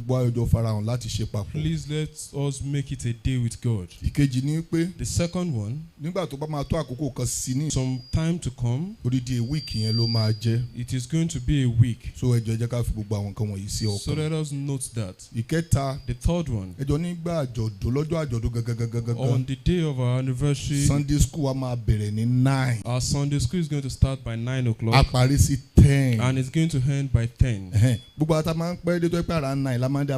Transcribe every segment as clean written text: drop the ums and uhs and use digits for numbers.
gbogbo àjọ farahàn láti ṣe papọ̀. Please let us make it a day with God. Ìkejì ni pé. The second one. Nígbà tó bá máa tó àkókò kan sí ní. Some time to come. Odidi a week yẹn ló máa jẹ́. It is going to be a week. So ẹ jẹ́ ká fi gbogbo àwọn nǹkan wọ̀nyí sí ọkàn. So let us note that. Ìkẹta. The third one. Ẹ jọ nígbà àjọ̀dún lọ́jọ́ àjọ̀dún gangan. On the day of our anniversary. Sunday school wa máa bẹ̀rẹ̀ ní 9. Our Sunday school is going to start by 9 o'clock. A parí sí 10. And it's going to end by 10. Gbogbo ata máa ń pẹ́ dé tó pẹ́ around 9 la máa ń dé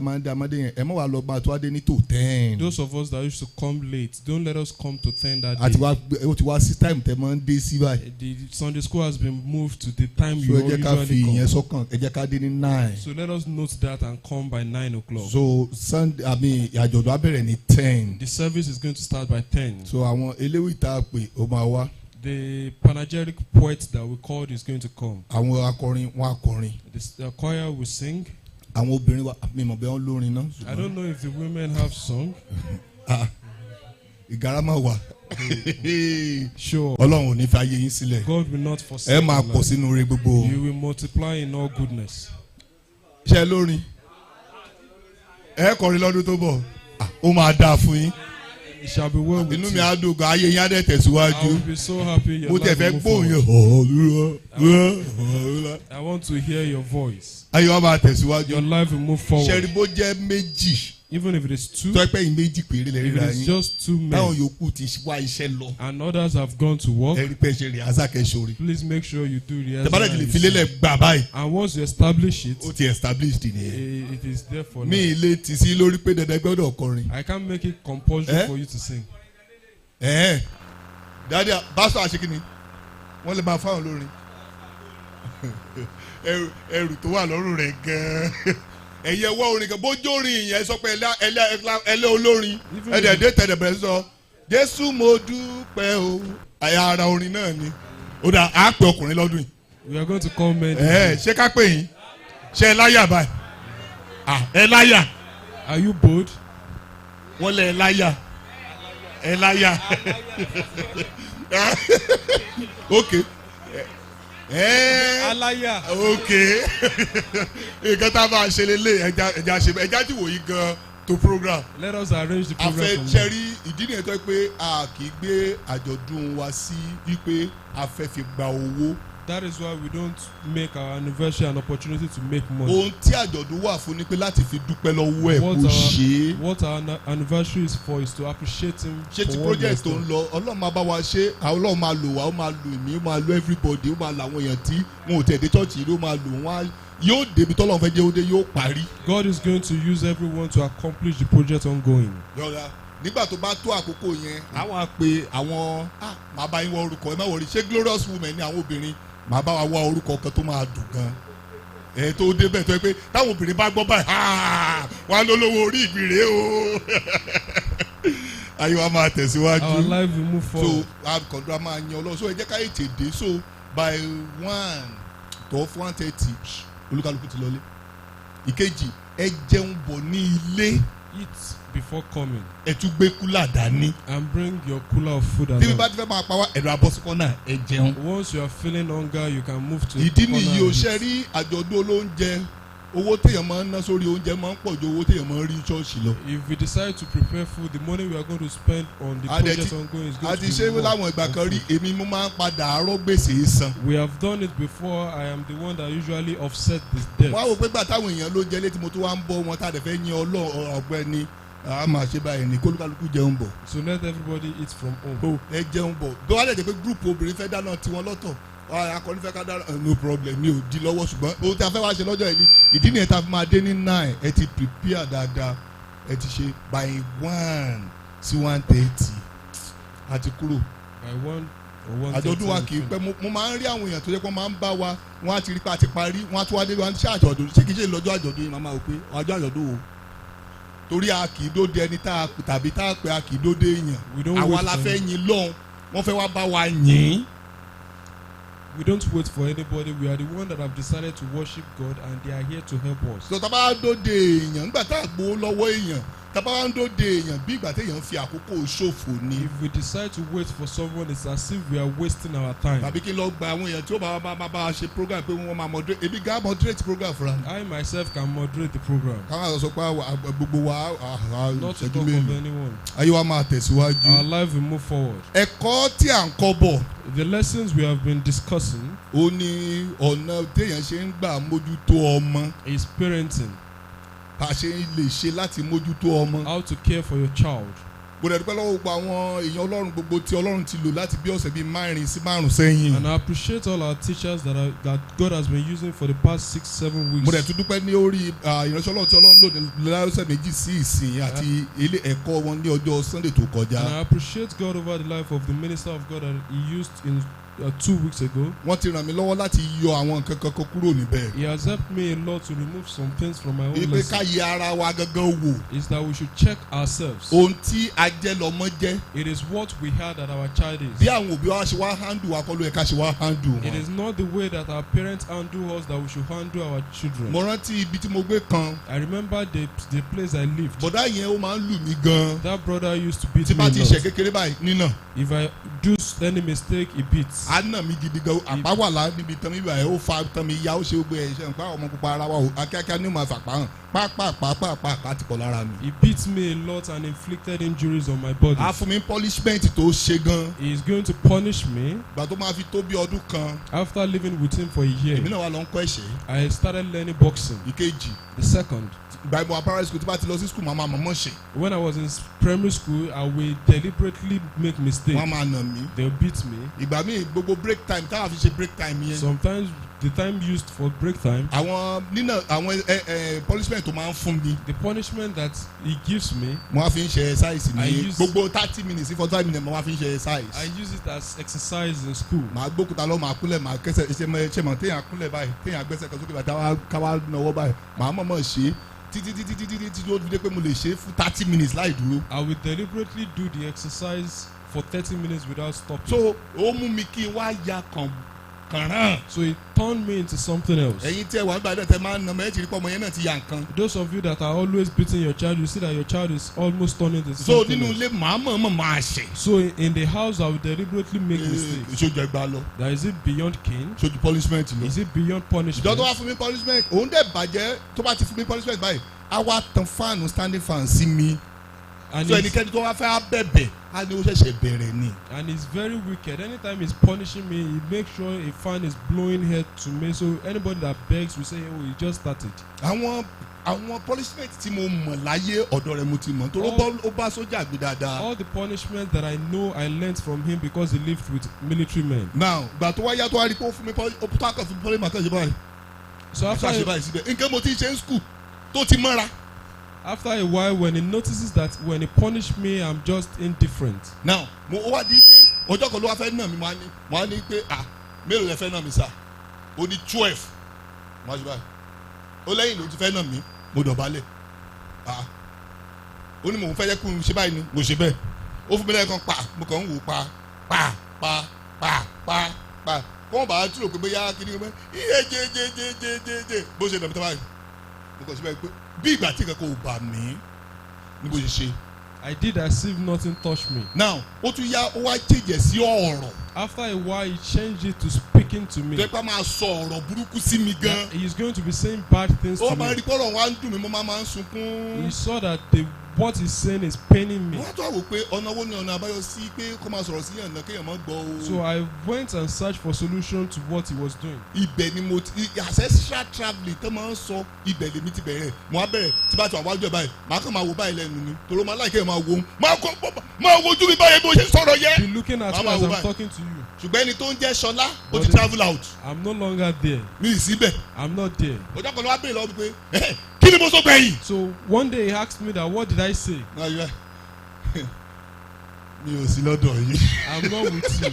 yẹn ẹ mọ̀ wá lọ máa tó adé ní tó 10. Those of us that used to come late, don't let us come to 10 that day. Àti wá ó ti wá sí time tẹ máa ń dé sí báyìí. The Sunday school has been moved to the time you usually come. So ẹ jẹ́ ká fi ìyẹn sọ́kàn ẹ jẹ́ ká dé ní 9. So let us note that and come by 9 o'clock. So Sunday àjọ̀dún á bẹ̀rẹ̀ ní 10. The service is going to start by 10. So àwọn eléwì tá a pè ó máa wá. The panegyric poet that we called is going to come. Àwọn akọrin wọn akọrin. The choir will sing. Àwọn obìnrin wa mi mọ̀ bẹ́ẹ̀ wọ́n lórin náà. I don't know if the women have sung. Ìgárá máa wà. Sure. Ọlọ́run ò ní fi ayé yín sílẹ̀. God will not forsake you. Ẹ máa pọ̀ sínú ire gbogbo. You will multiply in all goodness. Ṣé lórin? Ẹ kọrin lọ́dún tó bọ̀. Ó máa dáa fún yín. It shall be well with you. Inú mi á dùn gan, ayé yín á dẹ̀ tẹ̀síwájú. I will be so happy your life will move forward. I want to hear your voice. Ayé wa máa tẹ̀síwájú. Your life will move forward. Ṣé rí bó jẹ́ méjì? Even if it is 2. Tó pẹ́ yín méjì péré lè rí ra yín. If it is just 2 men. Táwọn yòókù ti wá iṣẹ́ lọ. And others have gone to work. Ẹ rí pé ṣe rìhásà kẹ́sọ̀rí. Please make sure you do rìhásà. Tẹ̀bálẹ̀ kìlì filélẹ̀ gbà báyìí. And once you establish it. Ó ti established nìyẹn. It is there for now. Mi ilé ti sí lórí pé dandan gbọ́dọ̀ kọrin. I can't make it compulsory for you to sing. Dadi pásítọ̀ àṣekínni wọ́n lè máa fáwọn lórin ẹrù tó wà lọ́rùn rẹ̀ gan-an ẹ̀yẹ wọ́ orin kan bójú orin yẹn sọ pé ẹlẹ́ olórin ẹ̀dẹ̀ẹ̀dẹ̀ tẹ̀dẹ̀bẹ̀rẹ̀ sọ Jésù mo dúpẹ́ o àyà ara orin náà ni ó dà á pè ọkùnrin lọ́dún yìí. We are going to call men. Ṣé ká pè yín ṣé ẹ láyà báyìí ẹ láyà. Are you bold? Wọ́n lẹ̀ ẹ láyà. Elaya. Okay. Alaya. Okay. Nǹkan tá a máa ṣe lélẹ̀ ẹja tí wò yí gan to program. Let us arrange the program. A fẹ́ ṣẹ́rí ìdí nìyẹn tó pé a kì í gbé àjọ̀dún wa sí wípé a fẹ́ fi gba owó. That is why we don't make our anniversary an opportunity to make money. Ohun tí àjọ̀dún wà fún ni pé láti fi dúpẹ́ lọ́wọ́ ẹ̀ kó ṣe. What our anniversary is for is to appreciate him. Ṣé ti project tó ń lọ Ọlọ́run máa bá wa ṣe Ọlọ́run máa lò wá ó máa lò mí ó máa lò everybody ó máa lò àwọn èèyàn tí wọn ò tẹ̀dé church yìí ó máa lò wọ́n yóò débi tọ́lọ́run fẹ́ jẹ́ ó dé yóò parí. God is going to use everyone to accomplish the project ongoing. Yọ̀ọ̀la nígbà tó bá tó àkókò yẹn àwọn àpè àwọn máa bá yín wọ orúkọ ẹ má wọrí ṣé glorious women ni àwọn obìnrin màá bá wa wá orúkọ kan tó máa dùn gan ẹ tó débẹ̀ tó yẹ pé táwọn obìnrin bá gbọ́ báyìí wà á lólówó orí ìgbìrè o ayé wa máa tẹ̀síwájú. Our life will move forward. So àkàndúrà máa yan Ọlọ́run so ẹ jẹ́ ká ètè dé so by 1:30 olúkálùkù ti lọlé. Ìkejì ẹ jẹun bọ̀ ní ilé. Eat before coming. Ẹ tún gbé kúlà dání. And bring your cooler of food along. Tí mi bá ti fẹ́ máa pa wá ẹ̀rọ abọ́síkọ́ náà ẹ jẹun. Once you are feeling hunger you can move to. Ìdí nìyí o ṣe rí àjọ̀dún olóúnjẹ owó téèyàn máa ń ná sórí oúnjẹ máa ń pọ̀ ju owó téèyàn máa ń rí ṣọ́ọ̀ṣì lọ. If we decide to prepare food, the money we are going to spend on the project ongoing is going to be more. Àti ṣé láwọn ìgbà kan rí èmi mo máa ń padà àárọ̀ gbèsè san. We have done it before. I am the one that usually offset this debt. Wọ́n á wò pé gbà táwọn èèyàn ló jẹ létí mo tún wá ń bọ́ wọn tá a dẹ̀ fẹ́ yan Ọlọ́run ọ̀gbẹ́ni a máa ṣe báyìí ní kólúkálukú jẹun bọ̀. So let everybody eat from home. Ẹ jẹun bọ̀ bí wọ́n á lè jẹ́ pé gúrùpù obìnrin fẹ́ dáná tiwọn lọ́tọ̀ akọni fẹ́ ká dáná no problem mi ò di lọ́wọ́ ṣùgbọ́n ohun tí a fẹ́ wá ṣe lọ́jọ́ yìí ìdí nìyẹn tá a fi máa dé ní 9 ẹ ti prepare dáadáa ẹ ti ṣe by 1 sí 1:30 àti kúrò. By 1 or 1:30. Àjọ̀dún wa kì í pẹ́ mo máa ń rí àwọn èèyàn tó yẹ kó máa ń bá wa wọ́n á ti rí pa àti parí wọ́n á tún wá dé wọ́n á ṣe àjọ̀dún ṣé kì í ṣe lọ́jọ́ àjọ̀dún yìí màmá wò pé ọjọ́ àjọ̀dún o torí a kì í dóde ẹni tàbí tá a pè a kì í dóde èèyàn àwa la fẹ́ yin lọ́hùn wọ́n fẹ́ wá bá wa yìn. We don't wait for anybody. We are the one that have decided to worship God and they are here to help us. So tá a bá dóde èèyàn nígbà tá a gbowó lọ́wọ́ èèyàn tábà wá ń dóde èèyàn bí ìgbà téèyàn fi àkókò ṣòfò ni. If we decide to wait for someone, it's as if we are wasting our time. tàbí kí n lọ gba àwọn èèyàn tí ó bá ṣe program pé wọ́n máa moderate ebi gá moderate program fúnra. I myself can moderate the program. káwọn sọ pé gbogbo wa Not to talk ìṣẹ́jú of mélòó anyone. ayé wa máa tẹ̀síwájú. Our life will move forward. ẹ̀kọ́ tí à ń kọ́ bọ̀. The lessons we have been discussing ó ní ọ̀nà téèyàn ṣe ń gbà mójútó ọmọ. is parenting. bá a ṣe lè ṣe láti mójútó ọmọ. How to care for your child. gbọdọ̀ dúpẹ́ lọ́wọ́ gbogbo àwọn èèyàn ọlọ́run gbogbo tí ọlọ́run ti lò láti bí ọ̀sẹ̀ bíi 4 sí 5 sẹ́yìn. And I appreciate all our teachers that God has been using for the past 6-7 weeks. mo dẹ̀ tún dúpẹ́ ní orí ìránṣẹ́ ọlọ́run tí ọlọ́run lò ní lọ́sẹ̀ méjì sí ìsìn àti ilé ẹ̀kọ́ wọn ní ọjọ́ Sunday tó kọjá. And I appreciate God over the life of the minister of God that he used in 2 weeks ago. wọ́n ti ràn mí lọ́wọ́ láti yọ àwọn nǹkan kankan kúrò níbẹ̀. He has helped me a lot to remove some things from my own ipe ká lesson. yẹ ara wa gangan wò. Is that we should check ourselves. ohun tí a jẹ́ lọ́mọ jẹ́. It is what we heard that our child bí is. àwọn òbí wa ṣe wá handle wa kọ́ ló yẹ ká ṣe wá handle It wọn. is not the way that our parents handle us that we should handle our children. mo rántí ibi tí mo gbé kan. I remember the place I lived. bọ̀dá yẹn ó máa ń lù mí gan. That brother used to beat tí me bá a ti ṣe lot. kékeré báyìí nínà. If I do any mistake, he beats. a nà mí gidi gan àpá wà lá níbi tán mi báyìí ó fa tán mi ya ó ṣe gbé ẹ̀ ṣe ń pa ọmọ pupa ara wa o akíákíá ní ma fàpá hàn pàápàá ti pọ̀ lára mi. He beat me a lot and inflicted injuries on my body. a fún mi punishment tó ṣe gan. He is going to punish me. ìgbà tó máa fi tó bí ọdún kan. After living with him for a year, èmi náà wà lọ ń kọ́ ẹ̀ṣẹ̀. I started learning boxing. ìkejì The second, ìgbà ìmọ̀ primary school tí bá ti lọ sí school màmá mọ̀mọ́ ṣe. when I was in primary school, I will deliberately make mistakes. wọ́n máa nà mí. They'll beat me. ìgbà míì gbogbo break time táwa fi ṣe break time yẹn. Sometimes the time used for break time, àwọn nínà àwọn punishment tó máa ń fún mi. the punishment that he gives me, mo wá fi ń ṣe exercise I ní use- gbogbo 30 minutes sí 45 minutes mo wá fi ń ṣe exercise. I use it as exercise in school. màá gbókúta lọ màá kúnlẹ̀ màá kẹsẹ̀ ṣe mọ̀ téèyàn kúnlẹ̀ báyìí téèyàn gbẹ́sẹ̀ kan sókè báyìí káwá náwó báyìí màá mọ̀mọ́ ṣe títí ó fi dé pé mo lè ṣe fún 30 minutes láì dúró. I will deliberately do the exercise for 30 minutes without stopping. so ó mú mi kí n wá ya kànrán. So it turned me into something else. ẹ̀yin tí ẹ wà nígbà tẹ máa ń nà mẹ́tì rí pọ̀ ọmọ yẹn náà ti ya nǹkan. Those of you that are always beating your child, you see that your child is almost turning into so something nínú else. ilé màá mọ̀ máa ṣe. So in the house, I will deliberately make mistakes. ṣojú ẹgbàá lọ That is it beyond cane? ṣojú punishment lọ. Is it beyond punishment? ìjọ tó wá fún mi punishment òun dẹ̀ bàjẹ́ tó bá ti fún mi punishment báyìí á wá tan fáànù standing fan sí mi. And so it's, ẹnikẹ́ni tó wá fẹ́ á bẹ̀bẹ̀ á ní ó ṣẹ̀ṣẹ̀ bẹ̀rẹ̀ ni. and it's very wicked. Anytime he's punishing me, he makes sure a fan is blowing head to me. So anybody that begs will say, oh, he just started. àwọn punishment tí mo mọ̀ láyé ọ̀dọ̀ rẹ̀ mo ti mọ̀ torí ó bá sójà gbé dáadáa. All the punishment that I know I learnt from him because he lived with military men. now gbà tó wá yá tó wá rí pé ó fún mi ó tó àkàn fún mi pọ́lí màkàn ṣe báyìí. So àṣà ṣe báyìí síbẹ̀ nǹkan mo ti ṣe ń school tó ti mọ́ra. after a while, when he notices that when he punish me, I'm just indifferent. now mo wá di pé ọjọ́ kan ló wá fẹ́ nà mí mo á ní pé mélòó lẹ fẹ́ nà mí sá ó ní 12 mo á ṣe báyìí ó lẹ́yìn ló ti fẹ́ nà mí mo dọ̀bálẹ̀ ó ní mò ń fẹ́ jẹ́ kó n ṣe báyìí ni mo ṣe bẹ́ẹ̀ ó fún mi lẹ́ẹ̀kan mo kàn ń wò pa kó wọn bá túrò pé bóyá kí ni pé iye jẹjẹjẹjẹjẹ bó ṣe dàbí tó báyìí mo kàn ṣe báyìí pé bí ìgbà tí kankan ò bà mí ni bó ṣe ṣe. I did as if nothing touched me. now ó tún yá ó wá jẹjẹ sí ọ̀rọ̀. After a while, he changed it to speaking to me. tẹ́pá máa sọ ọ̀rọ̀ burúkú sí mi gan. He is going to be saying bad things ó to máa me. rí pọ́lọ̀ wá ń dùn mí mo máa ń sunkún. He saw that what he's saying is paining me. wọ́n á tó àwò pé ọ̀nà wo ni ọ̀nà àbáyọ sí pé kó máa sọ̀rọ̀ sí yàn náà kéèyàn má gbọ́ o. So I went and searched for solution to what he was doing. ibẹ̀ ni mo ti ancestral travelling tó máa ń sọ ibẹ̀ lèmi ti bẹ̀rẹ̀ mo á bẹ̀rẹ̀ tí bá ti wà wájú ẹ̀ báyìí màá kàn máa wo báyìí lẹ́nu ni tòrò máa láì kéèyàn máa wo máa wojú mi báyìí bó ṣe sọ̀rọ̀ yẹ. Be looking at me Mama, as I'm woman. talking to you. ṣùgbọ́n ẹni tó ń jẹ́ Ṣọlá ó But ti travel out I'm no longer there. mi ì síbẹ̀ I'm not there. ọjọ́ kan ló wá bèèrè lọ́wọ́ mi pé kí ni mo sọ gbẹ̀yìn. So one day he asked me that, what did I say? mi ò sí lọ́dọ̀ yìí. I'm not with you.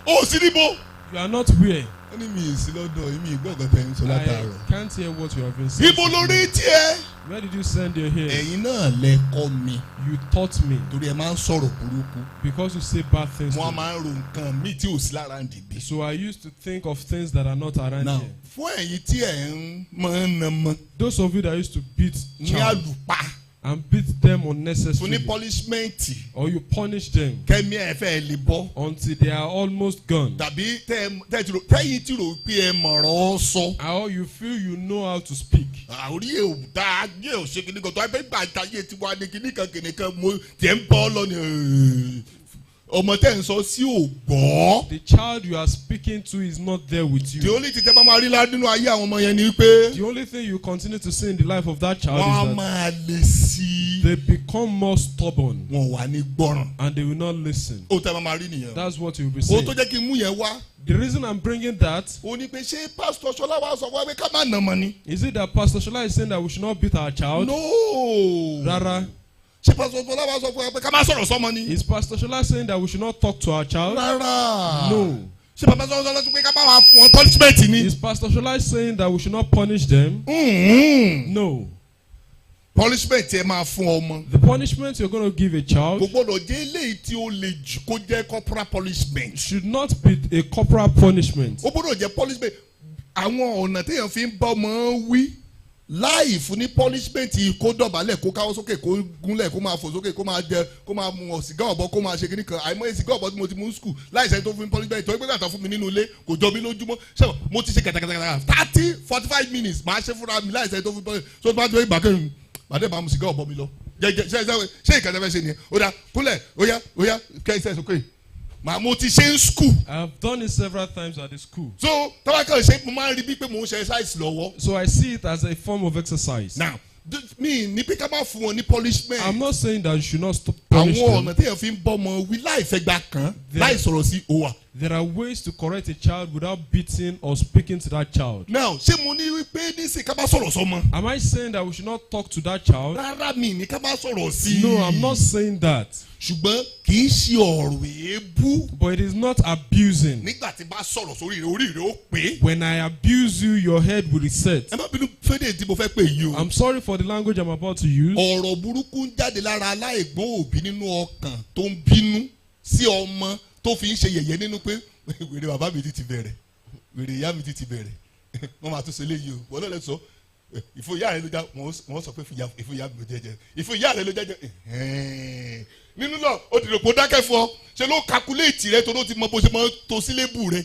ó sí níbo. You are not where. ó ní mi ì sí lọ́dọ̀ èmi ìgbọ́ngàn tẹ̀ ń sọ látàárọ̀. I can't hear what you have been saying. ibo lórí tiẹ̀. Where did you send your hair? ẹ̀yin náà lẹ kọ́ mi. You taught me. torí ẹ máa ń sọ̀rọ̀ burúkú. Because you say bad things. wọ́n máa ń ro nǹkan míì tí ò sí lára ń dìbì. So I used to think of things that are not around now here. fún ẹ̀yin tí ẹ̀ ń máa ń na mọ́. Those of you that used to beat ní child àlùpà. and beat them fún ní unnecessarily, punishment. or you punish them kẹ́mi ẹ̀ fẹ́ lè bọ́. until they are almost gone, tàbí tẹ́yìn tí rò pé ẹ mọ̀rọ̀ sọ. or you feel you know how to speak. àórí ẹ̀ ò dáa ní ẹ̀ ò ṣe kíní kan tó ẹgbẹ́ gbà táyé tiwa ní kíní kan kìnìkan mo tiẹ̀ ń bọ́ lọ́nà ọmọ tẹ́ ń sọ sí ò gbọ́. The child you are speaking to is not there with tí you. ó lè ti tẹ́ bá máa rí ládùnú ayé àwọn ọmọ yẹn ni pé The only thing you continue to see in the life of that child wọ́n á is that máa lè sí i. they become more stubborn wọn wà ní gbọ́ràn. and they will not listen. ó tẹ́ bá máa rí nìyẹn. That's what you will be ó saying. tó jẹ́ kí n mú yẹn wá. The reason I'm bringing that, ó ní pé ṣé pásítọ̀ Ṣọlá wa sọ fún wa pé ká má nà mọ́ ni. is it that Pastor Shola is saying that we should not beat our child? no. Rárá. ṣé pásítọ̀ Ṣọlá wa sọ fún wa pé ká má sọ̀rọ̀ sọ́mọ ni. Is Pastor Shola saying that we should not talk to our child? rárá. No. ṣé bàbá Ṣọlá sọ pé ká má wà fún wọn punishment ni. Is Pastor Shola saying that we should not punish them? No. punishment ẹ máa fún ọmọ. The punishment you're going to give a child kò gbọ́dọ̀ jẹ́ eléyìí tí ó le jù kó jẹ́ corporal punishment. should not be a corporal punishment. ó gbọ́dọ̀ jẹ́ punishment. àwọn ọ̀nà téèyàn fi ń bá ọmọ wí láì fún ní punishment kó dọ̀bálẹ̀ kó káwọ́ sókè kó gúnlẹ̀ kó máa fò sókè kó máa jẹ kó máa mu sìgá ọ̀bọ kó máa ṣe kíní kan àìmọye sìgá ọ̀bọ tí mo ti mú school láì sẹ́ni tó fún mi punishment tó gbé gàtà fún mi nínú ilé kò jọ mí lójúmọ́ ṣé mo ti ṣe kàtàkàtà 30-45 minutes máa ṣe fúnra mi láì sẹ́ni tó fún mi punishment tó bá tó ìgbà kẹrin màdé máa mu sìgá ọ̀bọ mi lọ jẹjẹ ṣé ìkàtà fẹ́ ṣe nìyẹn ó dà kúnlẹ̀ ó yá kẹ́sẹ̀ sókè màá mo ti ṣe ń school. I have done it several times at the school. so tọ́wákẹ́ ṣe mo máa ń rí bí pé mo ń ṣe exercise lọ́wọ́. So I see it as a form of exercise. now mi ní pé ká má fún wọn ní punishment. I'm not saying that you should not stop punish àwọn them. ọ̀nà téèyàn fi ń bọ́ ọmọ wí láì fẹ́ gbà kàn láì sọ̀rọ̀ sí òwà. There are ways to correct a child without beating or speaking to that child. now ṣé mo ní wípé nísìnyí ká bá sọ̀rọ̀ sọmọ. Am I saying that we should not talk to that child? rárá mi ní ká bá sọ̀rọ̀ sí i. No, I'm not saying that. ṣùgbọ́n kì í ṣe ọ̀rọ̀ èébú. But it is not abusing. nígbà tí bá sọ̀rọ̀ sórí rẹ̀ orí rẹ̀ ó pé. When I abuse you, your head will reset. ẹ má bínú fẹ́dẹ̀ tí mo fẹ́ pè yìí o. I'm sorry for the language I'm about to use. ọ̀rọ̀ burúkú ń jáde lára aláìgbọ́n òbí nínú ọkàn tó ń bínú sí ọmọ tó fi ń ṣe yẹ̀yẹ́ nínú pé wèrè bàbá mi ti bẹ̀rẹ̀ wèrè ìyá mi ti bẹ̀rẹ̀ wọ́n máa tún ṣe léyìí o wọ́n lọ́lẹ̀ sọ ìfún ìyá rẹ ló já wọ́n sọ pé ìfún ìyá mi ló jẹ́jẹ́ ìfún ìyá rẹ ló jẹ́jẹ́ nínú náà ó ti rò pé ó dákẹ́ fún ọ ṣe ló kakuléètì rẹ tó ló ti mọ bó ṣe mọ tó sílébù rẹ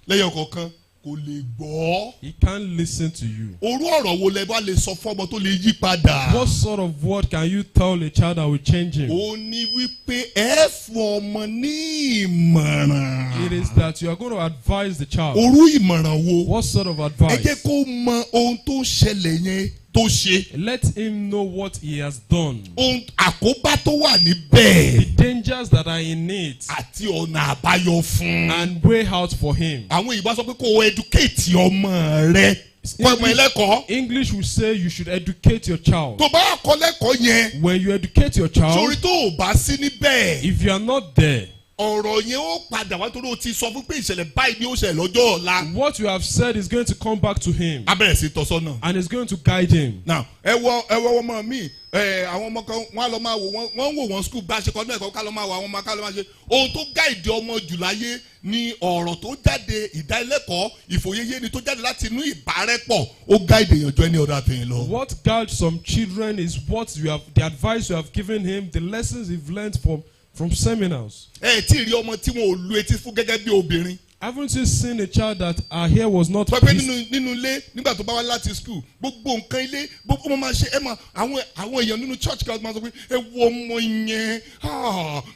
lẹ́yìn ọ̀kọ̀ọ̀kan kò lè gbọ́. He can't listen to you. orú ọ̀rọ̀ wo lẹ bá lè sọ fọ́mọ tó lè yí padà. What sort of word can you tell a child that will change him? ó ní wípé ẹ fún ọmọ ní ìmọ̀ràn. It is that you are going to advise the child. orú ìmọ̀ràn wo. What sort of ẹ advice? jẹ́ kó mọ ohun tó ṣẹlẹ̀ yẹn tó ṣe. Let him know what he has done. ohun àkóbá tó wà níbẹ̀. The dangers that are in it. àti ọ̀nà àbáyọ fún. And way out for him. àwọn ìbá sọ pé kó o educate ọmọ rẹ. kọ́ ọmọ ẹlẹ́kọ̀ọ́. English will say you should educate your child. tó bá kọ́ lẹ́kọ̀ọ́ yẹn. When you educate your child, sórí tó o bá sí níbẹ̀. if you are not there, ọ̀rọ̀ yẹn ó padà wá torí o ti sọ fún pé ìṣẹ̀lẹ̀ báyìí ni ó ṣẹlẹ̀ lọ́jọ́ ọ̀la. what you have said is going to come back to him. a bẹ̀rẹ̀ sí tọ́sọ́nà. And it's going to guide him. now ẹ wọ ọmọ mi àwọn ọmọ kan wọn á lọ máa wò wọn ń wò wọn skul bá ṣe kọ́ náà ẹ̀kọ́ ká lọ máa wò àwọn ọmọ ká lọ máa ṣe ohun tó gáìdì ọmọ jù láyé ni ọ̀rọ̀ tó jáde ìdánilẹ́kọ̀ọ́ ìfòyeyé ni tó jáde láti inú ìbárẹ́pọ̀ ó gáìdì èèyàn jọ any other thing lọ. What guides some children is what you have, the advice you have given him, the lessons you've learned from seminars. ẹ tí ì rí ọmọ tí wọn ò lu etí fún gẹ́gẹ́ bí obìnrin. Haven't you seen a child that her hair was not pẹ́pẹ́ pierced? nínú ilé nígbà tó bá wá láti skul gbogbo nǹkan ilé gbogbo ọmọ máa ṣe ẹ máa àwọn èèyàn nínú church kan máa sọ pé ẹ wo ọmọ yẹn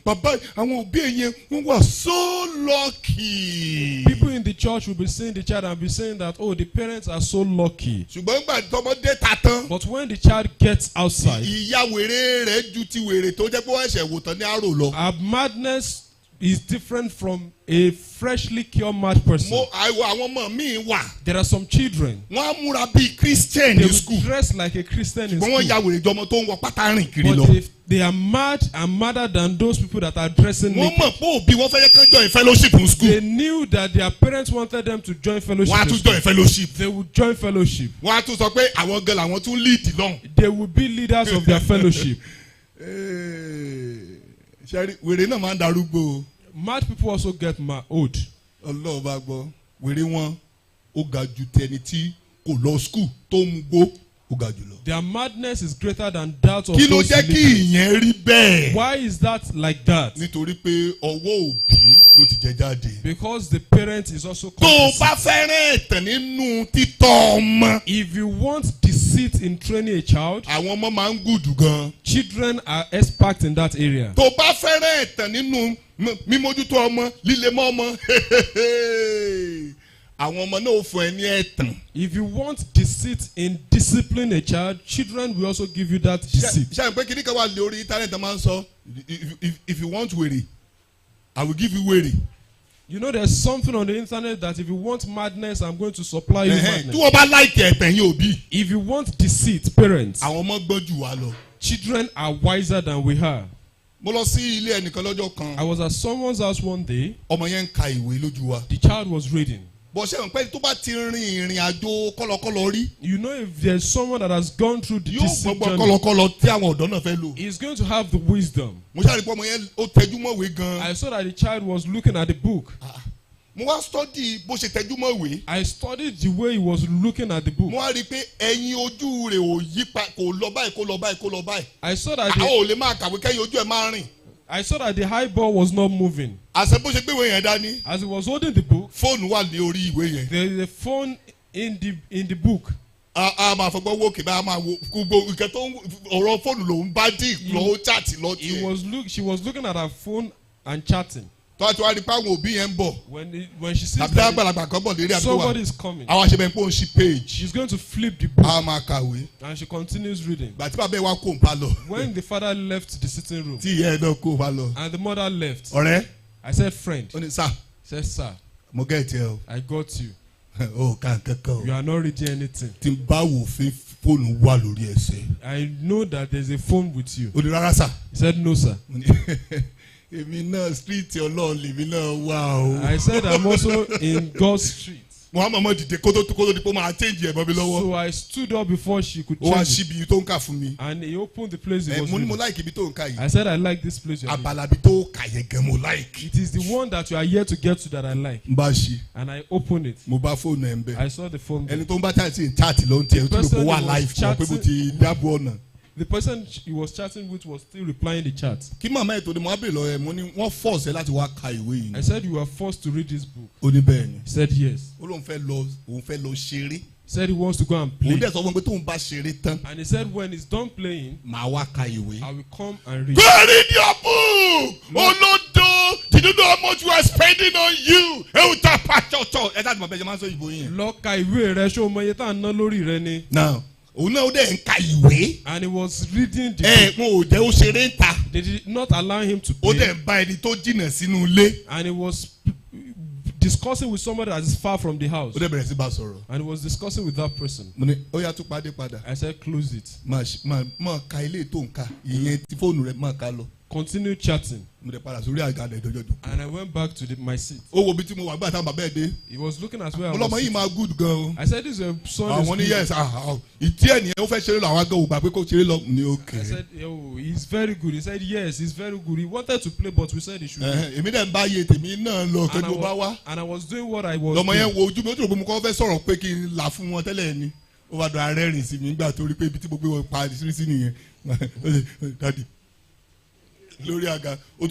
bàbá àwọn òbí yẹn wọ́n wà so lucky. People in the church will be seeing the child and be saying that, oh, the parents are so lucky. ṣùgbọ́n nígbà tọmọdé ta tán. But when the child gets outside, ìyá wèrè rẹ̀ ju ti wèrè tó jẹ́ pé wọ́n ṣẹ̀ wò tán ní àrò lọ. her madness is different from a freshly cured mad person. àwọn ọmọ mi wà. There are some children. wọ́n á múra bíi Christian They ní school. will dress like a Christian in ṣùgbọ́n wọ́n school. ya wèrè jọmọ tó ń wọ pátá rìn kiri But lọ. they They are mad and madder than those people that are dressing wọ́n naked. mọ̀ pé òbí wọn fẹ́ yẹ kán join fellowship in school. They knew that their parents wanted them to join fellowship. wọ́n á tún join fellowship. They would join fellowship. wọ́n á tún sọ pé àwọn gan làwọn tún lead lọ́hùn. They would be leaders of their fellowship. ṣẹ́rí wèrè náà máa ń darúgbó o. Mad people also get old. Ọlọ́run bá gbọ́ wèrè wọn ó ga ju tẹni tí kò lọ school tó ń gbó ó ga jù lọ. Their madness is greater than that of kí ló those jẹ́ kí illiterate. ìyẹn rí bẹ́ẹ̀. Why is that like that? nítorí pé ọwọ́ òbí ló ti jẹ jáde. Because the parent is also tó o complicit. bá fẹ́ràn ẹ̀tàn nínú títọ́ ọmọ. If you want deceit in training a child, àwọn ọmọ máa ń gùdù gan. children are experts in that area. tó o bá fẹ́ràn ẹ̀tàn nínú mímójútó ọmọ líle mọ́ ọmọ àwọn ọmọ náà ó fún ẹ ní ẹ̀tàn. If you want deceit in disciplining a child, children will also give you that deceit. ṣe àpè kìíní kan wà lórí íńtánẹ́ẹ̀tì máa ń sọ if you want wèrè I will give you wèrè. You know there's something on the internet that if you want madness, I'm going to supply you tí madness. wọ́n bá láìkì ẹ̀tàn yín òbí. If you want deceit, parents, àwọn ọmọ gbọ́n jù wá lọ. children are wiser than we are. mo lọ sí ilé ẹnìkan lọ́jọ́ kan. I was at someone's house one day. ọmọ yẹn ń ka ìwé lójú wa. The child was reading. bọ̀ ṣe ń pẹ́ tó bá ti rin ìrìn àjò kọ́lọ́kọ́lọ́ rí. You know, if there's someone that has gone through the yóò deceit gbọ́gbọ́ journey, kọ́lọ́kọ́lọ́ tí àwọn ọ̀dọ́ náà fẹ́ lò. he's going to have the wisdom. mo ṣáà rí pé ọmọ yẹn ó tẹjú mọ́ ìwé gan. I saw that the child was looking at the book. mo wá study bó ṣe tẹjú mọ́ ìwé. I studied the way he was looking at the book. mo wá rí i pé ẹyin ojú rẹ̀ ò yí pa kò lọ báyìí kò lọ báyìí kò lọ báyìí. I saw that àwọn ò lè máa kàwé kẹ́yìn ojú ẹ̀ máa rìn. the high ball was not moving. àṣẹ bó ṣe gbé ìwé yẹn dání. As he was holding the book, fóònù wà ní orí ìwé yẹn. there is a phone in the book. a máa fọgbọ́n wò kí bá a máa wo gbogbo ìkẹ́ tó ọ̀rọ̀ fóònù lòún bá dì lọ́wọ́ chat lọ tiẹ̀. She was looking at her phone and chatting. tó a ti wá rí i pé àwọn òbí yẹn ń bọ̀. When she sees tàbí that àgbàlagbà kan bọ̀ lérí àdúgbò wa. somebody is coming, àwọn àṣẹ bẹ́ẹ̀ pé òun ṣí page. she's going to flip the book a máa kàwé. and she continues reading. gbàtí bàbá ẹ̀ wá kó n pa lọ. When the father left the sitting room tí ìyá ẹ̀ náà kó n pa lọ. and the mother left, ọ̀rẹ́ I said, friend, ó ní sá I said, sir, mo gẹ̀ tiẹ̀ o. I got you. ó kà ń kẹ́kọ̀ọ́ You o. are not reading anything. tí n bá wò fún fóònù wà lórí ẹsẹ̀. I know that there's a phone with you. ó ní rárá sà. He said, no, sir. mo ní èmi náà street ọlọ́run lèmi náà wà o. I said, I'm also in God's street. mo á mọ̀mọ́ dìde kó tó di pé ó máa change ẹ̀ mọ́ mi lọ́wọ́. So I stood up before she could ó wá change it. síbi tó ń kà fún mi. And he opened the place he was mo ní mo reading. láìkì ibi tó ń kà yìí. I said, I like this place you're reading. abalabi tó kà yẹn gan mo láìkì. It is the one that you are here to get to that I like. n bá ṣí And I opened it. mo bá fóònù ẹ̀ ń bẹ̀. I saw the phone. ẹni tó ń bá chat ló ń tiẹ̀ ó tún lè kó wà The person live kan pé mo ti dábò ọ̀nà. The person he was chatting with was still replying the chat. kí màmá ẹ̀ tó ni mo á bèèrè lọ ẹ̀ mo ní wọ́n force ẹ láti wá ka ìwé yìí. I said, you were forced to read this book. ó ní bẹ́ẹ̀ ni. He said, yes. ó lóun fẹ́ lọ ṣeré. He said he wants to go and òun play. dẹ̀ sọ fún mi pé tóun bá ṣeré tán And he said, when he's done playing, màá wá ka ìwé. I will come and read. Go read your book. Olódo, did you know how much we are spending on you? Ewu ta pa chọ̀chọ̀. Ẹ dáàbò bẹ́ẹ̀ jẹ́ máa ń sọ ìbò yẹn. Lọ ka ìwé rẹ, ṣé o mọ iye tá à ń ná lórí rẹ ni? Now, òun náà ó dẹ̀ ń ka ìwé. And he was reading the book. Mo ò jẹ́ ó ṣeré ń ta. They did not allow him to Ó play. dẹ̀ ń bá ẹni tó jìnnà sínú ilé. And he was discussing with somebody that is far from the house. Ó dẹ̀ bẹ̀rẹ̀ sí bá sọ̀rọ̀. And he was discussing with that person. Mo ní ó yá tún pàdé padà. I said, close it. Máa ka ilé tó ń ka. Ìyẹn tí fóònù rẹ̀ máa ka lọ. Continue chatting. Mo dẹ̀ padà sórí àga rẹ̀ dọ́jọ́ dùn. And I went back to my seat. Ó wo ibi tí mo wà gbà táwọn bàbá ẹ̀ dé. He was looking at where I Mo was lọ́mọ yìí sitting. máa good gan o. I said, this is a son. Àwọn ní yes ìtí ẹ̀ nìyẹn ó fẹ́ ṣeré lọ àwọn agan ògbà pé kó ṣeré lọ ní òkè. I said, oh, he's very good. He said, yes, he's very good. He wanted to play, but we said he should. Èmi dẹ̀ ń bá iye tèmi náà lọ kí mo bá wá. And I was doing what I was Lọ́mọ doing. yẹn wo ojú mi ó tún rò pé mo kọ́ fẹ́ sọ̀rọ̀ pé kí n là fún wọn tẹ́lẹ̀ ni. Ó bá dọ̀ arẹ́rìn sí mi nígbà tó rí pé ibi tí mo gbé wọn pa sí nìyẹn. Dádì lórí àga ó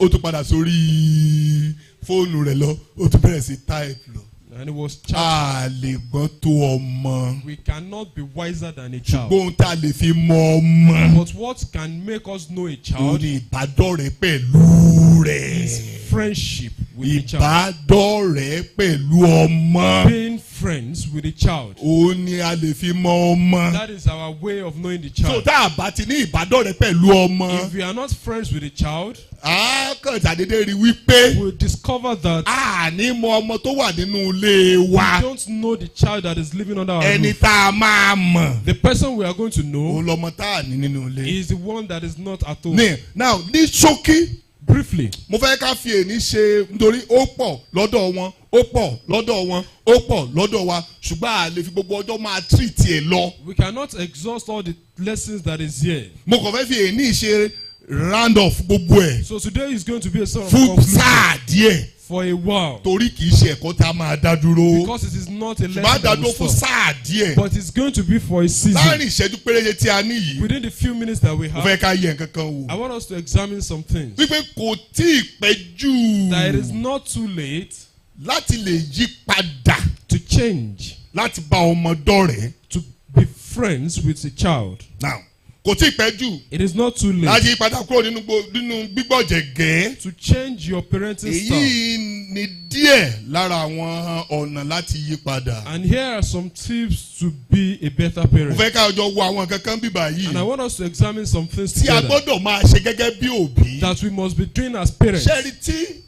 tún padà sórí fóònù rẹ̀ lọ ó tún bẹ̀rẹ̀ sí type lọ. And he was chatting. A lè gbọ́n tó ọmọ. We cannot be wiser than a child. Ṣùgbọ́n tá a lè fi mọ ọmọ. But what can make us know a Ó child ní ìbádọ́rẹ̀ẹ́ pẹ̀lú rẹ̀. is friendship with a child. Ìbádọ́rẹ̀ẹ́ pẹ̀lú ọmọ. Being friends with the child. Ó ní a lè fi mọ ọmọ. That is our way of knowing the So child. tá a bá ti ní ìbádọ́rẹ̀ẹ́ pẹ̀lú ọmọ. If we are not friends with the child, A kàn ṣàdédé rí wípé we'll discover that a ní mọ ọmọ tó wà nínú ilé wa. we don't know the child that is living under our Ẹni roof. tá a máa mọ̀. The person we are going to know Òun lọmọ tá a ní nínú ilé. is the one that is not at home. Now ní ṣókí. Briefly, Mo fẹ́ ká fi èní ṣe nítorí ó pọ̀ lọ́dọ̀ wọn ó pọ̀ lọ́dọ̀ wọn ó pọ̀ lọ́dọ̀ wa ṣùgbọ́n a lè fi gbogbo ọjọ́ máa treat ẹ̀ lọ. we cannot exhaust all the lessons that is here. Mo kàn fẹ́ fi èní ṣe round off gbogbo ẹ̀ So today is going to be a sort of fún conclusion sáà díẹ̀ for a while, torí kì í ṣe ẹ̀kọ́ tá a máa dá dúró. because it is not a Ṣùgbọ́n a lesson dá that dúró will fún stop, sáà díẹ̀. but it's going to be for a season. Láàrin ìṣẹ́jú péréje tí a ní yìí, Within the few minutes that we mo have, fẹ́ ká yẹ nǹkan kan wò. I want us to examine some things. Wípé kò tí ì pẹ́ jù That it is not too late láti lè yí padà to change, láti bá ọmọ dọ̀rẹ́. to be friends with a child. Now kò tí ì pẹ́ jù It is not too late láti yí padà kúrò nínú gbígbọ̀jẹ̀gẹ́. to change your parenting style. Èyí ni díẹ̀ lára àwọn ọ̀nà láti yí padà. And here are some tips to be a better Mo parent. fẹ́ ká jọ wo àwọn nǹkan kan bíbà yìí And I want us to examine some things tí a together gbọ́dọ̀ máa ṣe gẹ́gẹ́ bí òbí. that we must be doing as parents. Ṣẹ́rí tí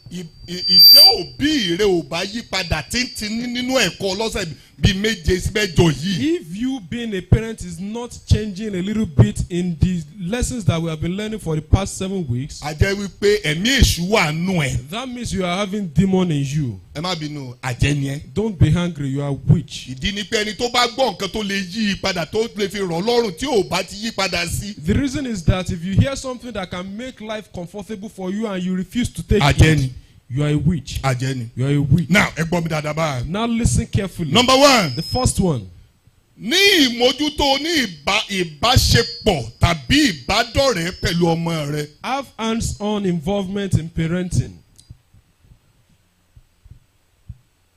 ìjẹ́ òbí rẹ ò bá yí padà tíntín nínú ẹ̀kọ́ lọ́sẹ̀ bíi méje sí mẹ́jọ yìí. If you being a parent is not changing a little bit in the lessons that we have been learning for the past 7 weeks, A jẹ́ wípé ẹ̀mí èṣù wà nù ẹ̀. that means you are having demon in you. Ẹ má bínú àjẹ́ ni ẹ́. Don't be hungry, you are witch. Ìdí ni pé ẹni tó bá gbọ́ nǹkan tó lè yí i padà tó lè fi rọ̀ lọ́rùn tí ò bá ti yí padà sí. The reason is that if you hear something that can make life comfortable for you and you refuse to take Àjẹ́ it, ni. you are a witch. Àjẹ́ ni. You are a witch. Now ẹ gbọ́ mi dáadáa báyìí. Now listen carefully. Number one. The first one, Ní ìmójútó ní ìbáṣepọ̀ tàbí ìbádọ́rẹ̀ẹ́ pẹ̀lú ọmọ rẹ. have hands-on involvement in parenting.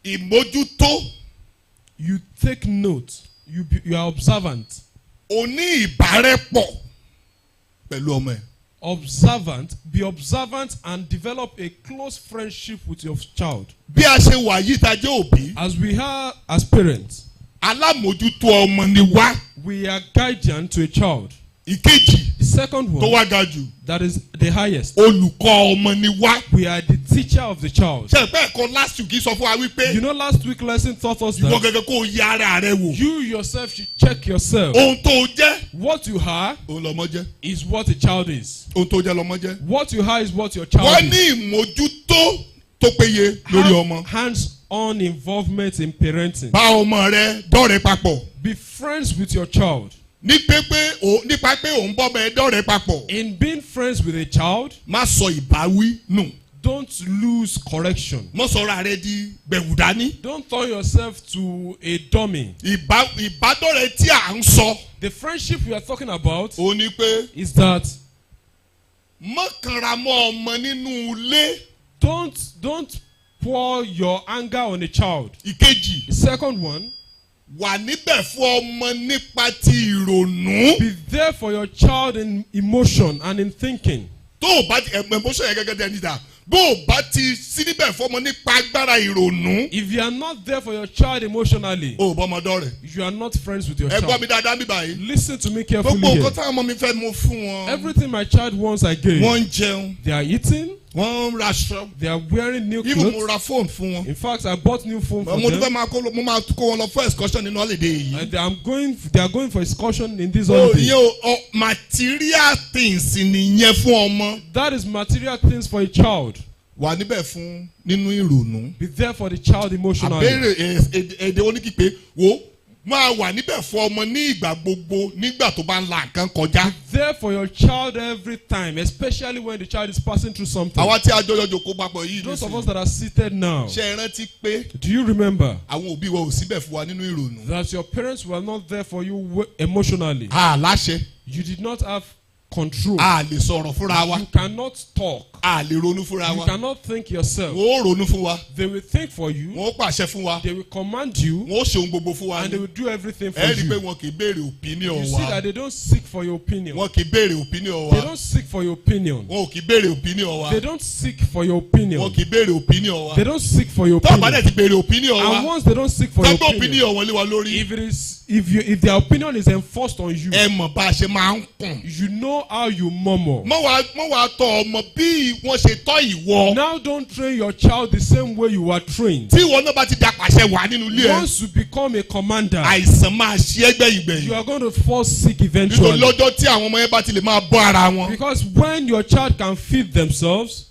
Ìmójútó You take note. You are observant. o ní ìbárẹ́pọ̀ pẹ̀lú ọmọ ẹ. Observant. Be observant and develop a close friendship with your child. Bí a ṣe wà yìí ta jẹ́ òbí, As we are as parents, alámòjútó ọmọ ni wá. we are guardian to a child. Ìkejì The second tó one, wá ga jù, that is the highest, olùkọ́ ọmọ ni wá. we are the teacher of the child. Ṣé ẹ̀pẹ́ ẹ̀kọ́ last week sọ fún wa wípé You know, last week lesson taught us ìwọ that gẹ́gẹ́ kó o yẹ ara rẹ wò. you yourself should check yourself. Ohun tó o jẹ́, What you are òun lọmọ jẹ́. is what a child is. Ohun tó o jẹ́ lọmọ jẹ́. What you are is what your child Wọ́n is. ní ìmójútó tó péye lórí ọmọ. Have hands-on involvement in parenting. Bá ọmọ rẹ dọ́rẹ̀ẹ́ papọ̀. Be friends with your child. Nípa pé òun bọ́ bẹ́ẹ̀ dọ́rẹ̀ẹ́ papọ̀. In being friends with a child, Má sọ ìbáwí nù. don't lose correction. Mọ́ sọ̀rọ̀ rẹ di gbẹ̀wù dání. Don't turn yourself to a dummy. Ìbádọ́rẹ̀ẹ́ tí à ń sọ. The friendship we are talking about Ó ní pé is that mọ́kànra mọ́ ọmọ nínú ilé. don't pour your anger on a child. Ìkejì, The second one, wà níbẹ̀ fún ọmọ nípa ti ìrònú. be there for your child in emotion and in thinking. Tó o bá ti emotion yẹn gẹ́gẹ́ dẹ́ni dà. Bó o bá ti sí níbẹ̀ fún ọmọ nípa agbára ìrònú. If you are not there for your child emotionally, O ò bọ́mọ dọ́rẹ̀. you are not friends with your Ẹ gbọ́ child. mi dáadáa mi báyìí. Listen to me carefully Gbogbo here. nǹkan táwọn ọmọ mi fẹ́ mo fún wọn. Everything my child wants, I gave. Wọ́n ń jẹun. They are eating. Wọ́n ń raṣọ. They are wearing new Even mo clothes. ra fóònù fún wọn. In fact, I bought new phone for Mo tún fẹ́ them. máa kó wọn lọ fún excursion nínú holiday yìí. And they are going for excursion in this O holiday. ìyẹn o material things nìyẹn fún ọmọ. That is material things for a child. Wà níbẹ̀ fún nínú ìrònú. Be there for the child emotionally. Àbẹ̀rẹ̀ èdè oníkípe wo máa wà níbẹ̀ fún ọmọ ní ìgbà gbogbo nígbà tó bá ń la nǹkan kọjá. There for your child every time, especially when the child is passing through something. Àwa tí a jọyọ̀ jòkó papọ̀ yìí Those of nísìnyí. us that are seated now, Ṣé ẹ rántí pé do you remember àwọn òbí wa ò síbẹ̀ fún wa nínú ìrònú? that your parents were not there for you emotionally? Láṣẹ. You did not have control. a lè sọ̀rọ̀ fúnra wa. You cannot talk. a lè ronú fúnra You wa. cannot think yourself. wọ́n ó ronú fún wa. They will think for you. wọ́n ó pàṣẹ fún wa. They will command you. wọ́n ó ṣe ohun gbogbo fún wa. And they will do everything for ẹ rí i pé you. wọn kì í béèrè opinion You see wa. that they don't seek for your opinion. wọn kì í béèrè opinion They wa. don't seek for your opinion. wọn ò kì í béèrè opinion wa. They don't seek for your opinion. wọn kì í béèrè opinion wa. They don't seek for your tó bá dẹ̀ opinion. ti béèrè opinion And wa. once they don't seek for your tọ́gbọ́n opinion, opinion wọn lé wa lórí. if their opinion is enforced on you, ẹ mọ̀ bá a ṣe máa ń kùn. you know how you murmur. mọ wàá tọ ọmọ bí wọ́n ṣe tọ́ ìwọ. Now don't train your child the same way you were trained. tí ìwọ náà bá ti da pàṣẹ wà nínú ilé ẹ. Once you become a commander, àìsàn máa ṣe é gbẹ̀yìngbẹ̀yìn. you are going to fall sick nítorí eventually. lọ́jọ́ tí àwọn ọmọ yẹn bá ti lè máa bọ́ ara wọn. Because when your child can feed themselves,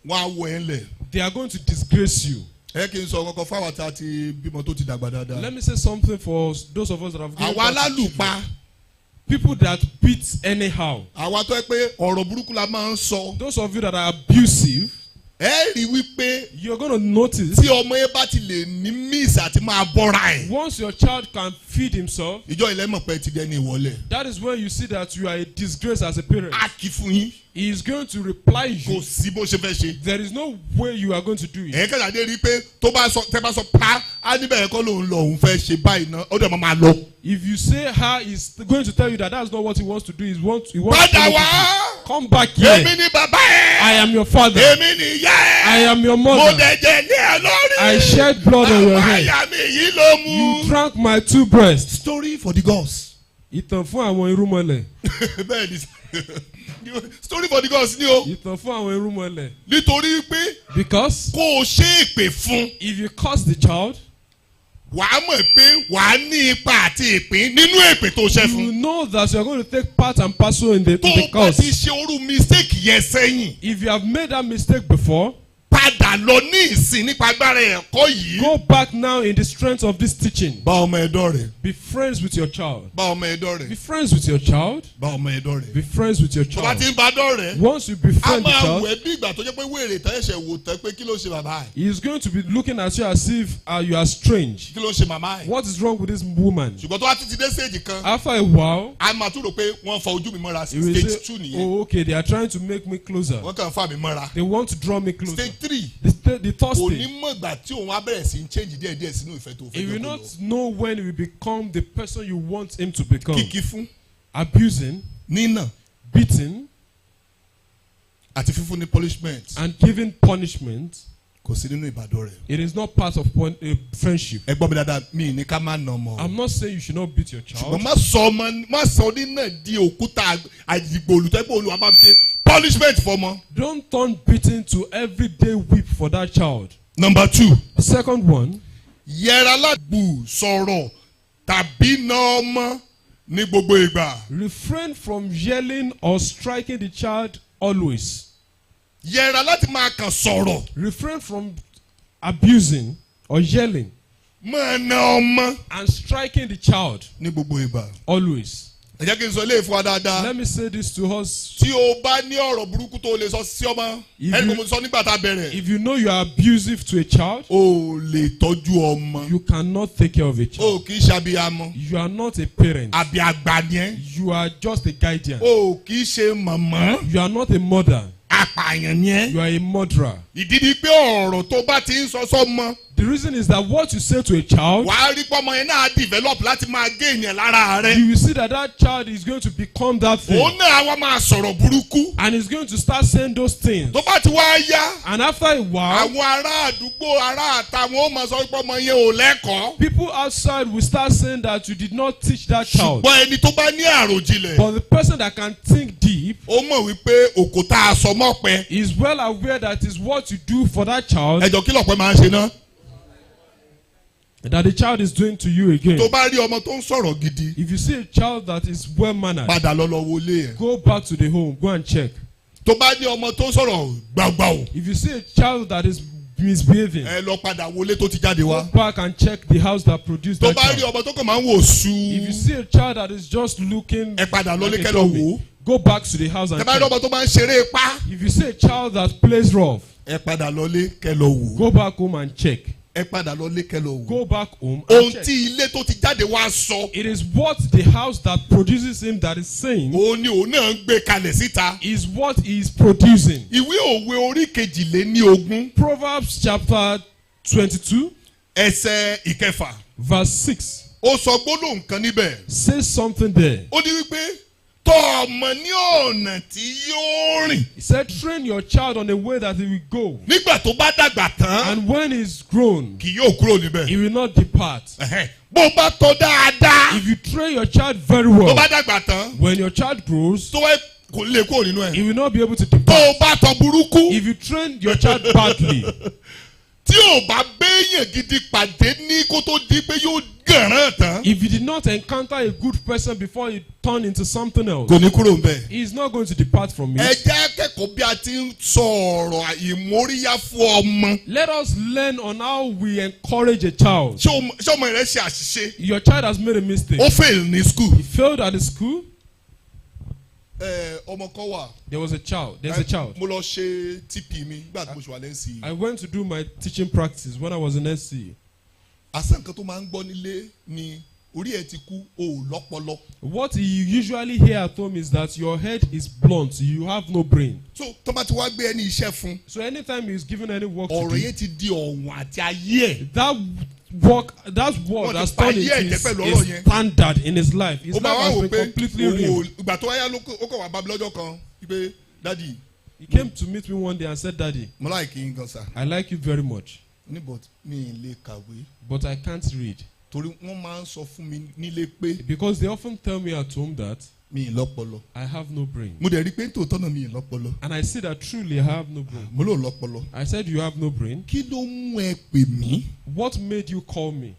wọ́n á wọ ẹ̀ lẹ̀. they are going to disgrace you. ẹ kì í sọ kọ́kọ́ fáwọn tá a ti bímọ tó ti dàgbà dáadáa. Let me say something for those of us that have given àwa birth to alálùpá. children. People that beat anyhow. àwa tó yẹ pé ọ̀rọ̀ burúkú la máa ń sọ. Those of you that are abusive, ẹ rí wípé you're going to notice tí ọmọ yẹn bá ti lè ní miss àti máa bọ́ra ẹ̀. once your child can feed himself, ìjọ ilẹ̀ mọ̀ pé ti dẹ́ni ìwọlẹ̀. that is when you see that you are a disgrace as a parent. a kì í fún yín. He is going to reply kò you. sí bó ṣe fẹ́ ṣe. There is no way you are going to do it. ẹ̀yin kẹ́sà dé rí i pé tó bá sọ tẹ́ bá sọ pa á níbẹ̀ ẹ̀kọ́ lòun lọ òun fẹ́ ṣe báyìí náà ó dẹ̀ máa lọ. If you say her is going to tell you that that's not what he wants to do, he wants padà wá. come back here. èmi ni bàbá ẹ̀. I am your father. èmi ni ìyá ẹ̀. I am your mo mother. dẹ̀jẹ̀ ní ẹ lórí. I shed blood on your àwọn head. àyà mi yìí ló mú. You drank my two breasts. story for the gods. Ìtàn fún àwọn irúnmọlẹ̀. bẹ́ẹ̀ ni story for the gods ni o. Ìtàn fún àwọn irúnmọlẹ̀. nítorí pé Because kó o ṣe èpè fún. if you curse the child, wàá mọ̀ pé wàá ní ipa àti ìpín nínú èpè tó ṣe you fún. know that you are going to take part and parcel in the tó o bá curse. ti ṣe orú mistake yẹn sẹ́yìn. If you have made that mistake before, padà lọ ní ìsìn nípa agbára ẹ̀kọ́ yìí. go back now in the strength of this teaching. bá ọmọ ẹ̀dọ́ rẹ̀. Be friends with your child. bá ọmọ ẹ̀dọ́ Be rẹ̀. friends with your child. bá ọmọ ẹ̀dọ́ rẹ̀. Be friends with your tó bá child. ti ń bá dọ́ rẹ̀. Once you a befriend the máa child, wù ẹ́ bí ìgbà tó jẹ́ pé wèrè tán ẹ̀ṣẹ̀ wò tán pé kí ló ṣe bàbá ẹ̀. he is going to be looking at you as if you are strange. kí ló ṣe màmá ẹ̀. What is wrong with this woman? ṣùgbọ́n tó wá títí dé stage kan. After a while, a máa tún rò pé wọ́n fa ojú mi mọ́ra he will stage say, 2 nìyẹn. oh, okay, they are trying to make me closer. wọ́n kàn fà mí mọ́ra. They want to draw me closer. stage 3 The third kò ní stage, mọ̀ ìgbà tí òun á bẹ̀rẹ̀ sí ń change díẹ̀díẹ̀ sínú ìfẹ́ tó fẹ́ he will jọ kó not lọ. know when he will become the person you want him to become. kíkí fún Abusing, nínà beating, àti fífún ní punishment and giving punishment. kò sí nínú ìbàdàn rẹ̀. It is not part of friendship. ẹ gbọ́ mi dáadáa mi ní ká má nà ọmọ. I'm not saying you should not beat your ṣùgbọ́n child. má sọ nínà di òkúta àdìgbò olùtẹ́gbò olùwà bá fi ṣe punishment fọmọ. Don't turn beating to everyday whip for that child. number 2 The second one, yẹra lágbù sọ̀rọ̀ tàbí nà ọmọ ní gbogbo ìgbà. refrain from yelling or striking the child always. yẹra láti máa kàn sọ̀rọ̀. Refrain from abusing or yelling máa nà ọmọ and striking the child ní gbogbo ìgbà. always. ẹ jẹ́ kí n sọ ilé ìfún wa dáadáa. Let me say this to us. tí o bá ní ọ̀rọ̀ burúkú tó lè sọ sí ọmọ ẹni kò mo sọ nígbà tá a bẹ̀rẹ̀. If you know you are abusive to a child, o lè tọ́jú ọmọ. you cannot take care of a child. o kì í ṣe abiyamọ. You are not a parent. àbí àgbà ni ẹ́. You are just a guardian. o kì í ṣe màmá. You are not a mother. apààyàn ni ẹ́. You are a murderer. ìdí ni pé ọ̀rọ̀ tó bá ti ń sọ sọ́mọ. The reason is that what you say to a child, wàá rí pọ́mọ yẹn náà develop láti máa gé ènìyàn lára rẹ. you will see that that child is going to become that thing. òun náà wá máa sọ̀rọ̀ burúkú. And he's going to start saying those things. tó bá ti wá yá. And after a while, àwọn ará àdúgbò ará àta wọn ó máa sọ pé ọmọ yẹn ò lẹ́kọ̀ọ́. people outside will start saying that you did not teach that child. ṣùgbọ́n ẹni tó bá ní àròjinlẹ̀. But the person that can think deep ó mọ̀ wípé òkúta àsọmọ́pẹ. is well aware that is what you do for that child ẹjọ́ kí lọ̀pẹ máa ń ṣe náà. that the child is doing to you again. tó bá rí ọmọ tó ń sọ̀rọ̀ gidi. If you see a child that is well mannered, padà lọ wọlé ẹ̀. go back to the home, go and check. tó bá ní ọmọ tó ń sọ̀rọ̀ gbàgbàù. If you see a child that is misbehaving, ẹ lọ padà wọlé tó ti jáde go wá. back and check the house that produced tó that bá rí child. ọmọ tó kàn máa ń wò sú. If you see a child that is just looking ẹ padà lọlé like a kẹ́ lọ dummy, wò ó. go back to the house and ẹ bá rí check. ọmọ tó máa ń ṣeré ipá. If you see a child that plays rough, ẹ padà lọlé kẹ́ lọ wò ó. go back home and check. ẹ padà lọ lékẹ́ lọ wò. Go back home and ohun check. tí ilé tó ti jáde wá sọ. It is what the house that produces him that is saying òun ni òun náà ń gbé kalẹ̀ síta. is what he is producing. ìwé òwe orí kejìléníogún Proverbs chapter 22 ẹsẹ̀ ìkẹfà. verse 6 ó sọ gbólóhùn kan níbẹ̀. says something there. ó ní wípé tọ́ ọmọ ní ọ̀nà tí yóò rìn. He said, train your child on the way that he will go. nígbà tó bá dàgbà tán And when he's grown, kì yóò kúrò níbẹ̀. he will not depart. bó o bá tọ́ dáadáa If you train your child very tó well, bá dàgbà tán when your child grows, tó wẹ́ kò lè kúrò nínú ẹ̀. he will not be able to tó depart. o bá tọ́ burúkú If you train your child badly, tí o bá béèyàn gidi pàdé ní kó tó di pé yóò gànràn tán if you did not encounter a good person before he turned into something else, kò ní kúrò níbẹ̀. he is not going to depart from ẹ it. jẹ́ akẹ́kọ̀ọ́ bí a ti ń sọ ọ̀rọ̀ ìmóríyá fún ọmọ. Let us learn on how we encourage a child. ṣé ọmọ rẹ ṣe àṣìṣe Your child has made a mistake. ó fail ní school. He failed at the school. ọmọ kan wà. There's a child. mo lọ ṣe TP mi nígbà tí mo ṣe wà lẹ́sìn. I went to do my teaching practice when I was in SC. àṣà nǹkan tó máa ń gbọ́ nílé ni orí ẹ̀ ti kú o ò lọ́pọlọ. What you usually hear at home is that your head is blunt, you have no brain. so tó bá ti wá gbé ẹni iṣẹ́ fún So anytime he's given any work to ọ̀rọ̀ do, yẹn ti di ọ̀wọ̀n àti ayé ẹ̀. that word Wọ́n has ti pa turned ayé ẹ̀ into jẹ́ pẹ̀lú ọ̀rọ̀ his yẹn. standard in his life. His ó máa life wá has wò been pé completely òun ò ruined. ìgbà tó wáyá ó kàn wá bá mi lọ́jọ́ kan pé dádì He came to meet me one day and said, Daddy, mo láì kí n gan sa. I like you very much, ní but mi ì lè kàwé but I can't read. torí wọ́n máa ń sọ fún mi nílé pé Because they often tell me at home that mi ì lọ́pọlọ. I have no brain. mo dẹ̀ rí i pé tòótọ́ náà mi ì lọ́pọlọ. And I see that truly I have no brain. mo lò lọ́pọlọ. I said, you have no brain? kí ló mú ẹ pè mí. What made you call me?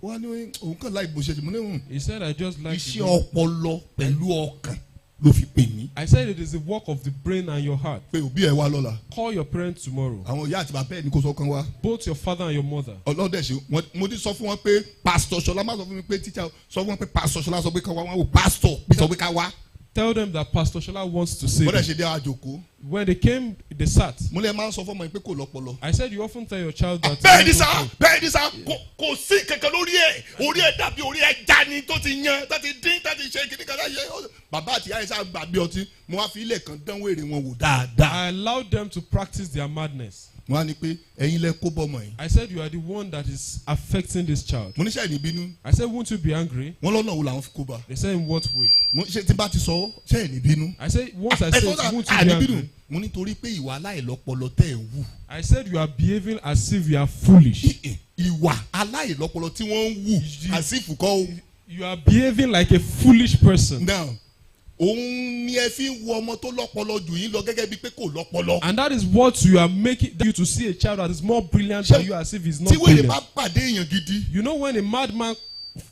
wọ́n á ní òun kàn láì bó ṣe jù mo ní He said, I just like iṣẹ́ you. ọpọlọ pẹ̀lú ọkàn ló fi pè mí. I said it is the work of the brain and your heart. pé òbí ẹ wá lọ́la Call your parents tomorrow. àwọn ìyá àti bàbá ẹ ní kó sọ kan wá. Both your father and your mother. ọlọ́dẹ ṣe mo ti sọ fún wọn pé pásítọ̀ ṣọlá má sọ fún mi pé tíṣà sọ fún wọn pé pásítọ̀ ṣọlá sọ pé ká wá wọn wò pásítọ̀ bí sọ pé ká wá. Tell them that Pastor Shola wants to see bọ́dẹ̀ them. ṣe dé àjòkó. When they came, they sat. mo lè máa ń sọ fún ọmọ yìí pé kò lọ́pọlọ. I said, you often tell your child that. bẹ́ẹ̀ ni sá bẹ́ẹ̀ ni sá kò sí kankan lórí ẹ̀ dàbí orí ẹ̀ já ni tó ti yan tó ti dín tó ti ṣe kíní kan láyé. bàbá àti ìyá yẹn sá gbà bí ọtí mo wá fi ilẹ̀ kan dánwó èrè wọn wò dáadáa. I allowed them to practice their madness. mo wá ní pé ẹ̀yin lẹ kó bọ́mọ yìí. I said, you are the one that is affecting this child. mo ní sẹ́yìn ní bínú. I said, won't you be angry? wọ́n lọ́nà wo làwọn fi kó bá. They said, in what way? mo ṣe tí bá ti sọ sẹ́yìn ní bínú. I said, once I said, won't you àní be bínú. angry? mo ní torí pé ìwà aláìlọ́pọlọ tẹ̀ ẹ̀ wù. I said, you are behaving as if you are foolish. ìwà aláìlọ́pọlọ tí wọ́n ń wù àsìfù kọ́ o. You are behaving like a foolish person. now òun ni ẹ fi ń wo ọmọ tó lọ́pọlọ jù yín lọ gẹ́gẹ́ bíi pé kò lọ́pọlọ. And that is what you are making you to see a child that is more brilliant than you as if he's not tí wèrè brilliant. bá pàdé èèyàn gidi. You know when a madman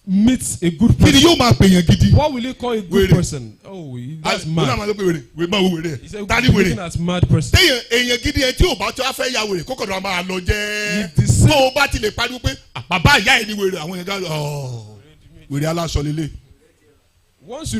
meets a good kí ni person, yóò máa pè èèyàn gidi. what will he call a good Wèrè. person? Oh, that's wọ́n náà mad. máa ń pè wèrè máa wo wèrè He said, tani looking wèrè. at mad person. téèyàn èèyàn gidi yẹn tí ò bá tó a fẹ́ ya wèrè kókò náà máa lọ jẹ́. If the same- tó o bá ti lè pariwo pé bàbá ìyá ẹ̀ ni wèrè àwọn yẹn ká wèrè aláṣọ lélẹ̀. Once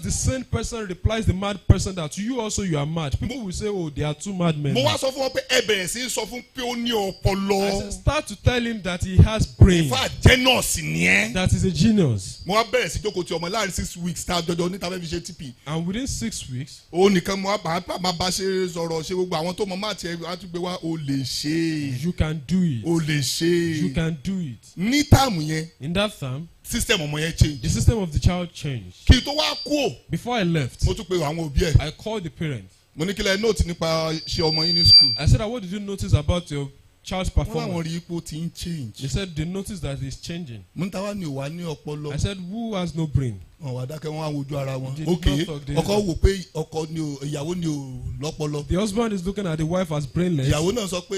the sane person replies the mad person that you also you are mad, people will say, oh, there are two mad men. mo wá sọ fún wọn pé ẹ bẹ̀rẹ̀ sí í sọ fún pé ó ní I ọpọlọ. said, start to tell him that he has brain, ìfà jẹ́ nọ́ọ̀sì ni ẹ́. that he's a genius. mo wá bẹ̀rẹ̀ sí jókòó ti ọmọ láàrin 6 weeks tá a jọjọ níta fẹ́ fi ṣe TP. And within 6 weeks, ó nìkan mo wá bá bá ṣe sọ̀rọ̀ ṣe gbogbo àwọn tó mọ máa tiẹ̀ wá tún gbé wá o lè ṣe you can do it. o lè ṣe. You can do it. ní táàmù yẹn In that time, system ọmọ yẹn change. the system of the child changed. kí n tó wá kú ò Before I left, mo tún pe àwọn òbí ẹ̀. I called the parents. mo ní kí lẹ note nípa ṣe ọmọ yín ní school. I said, what did you notice about your child's wọ́n láwọn performance? rí ipò tí ń change. They said they noticed that it's changing. mo ń ta wá ní òwà ní ọpọlọ. I said, who has no brain? wọn wà dákẹ́ wọn á wojú ara wọn. Did ok not talk, they- ọkọ wò pé ọkọ ni o ìyàwó ni o lọ́pọlọ. The husband is looking at the wife as brainless. ìyàwó náà sọ pé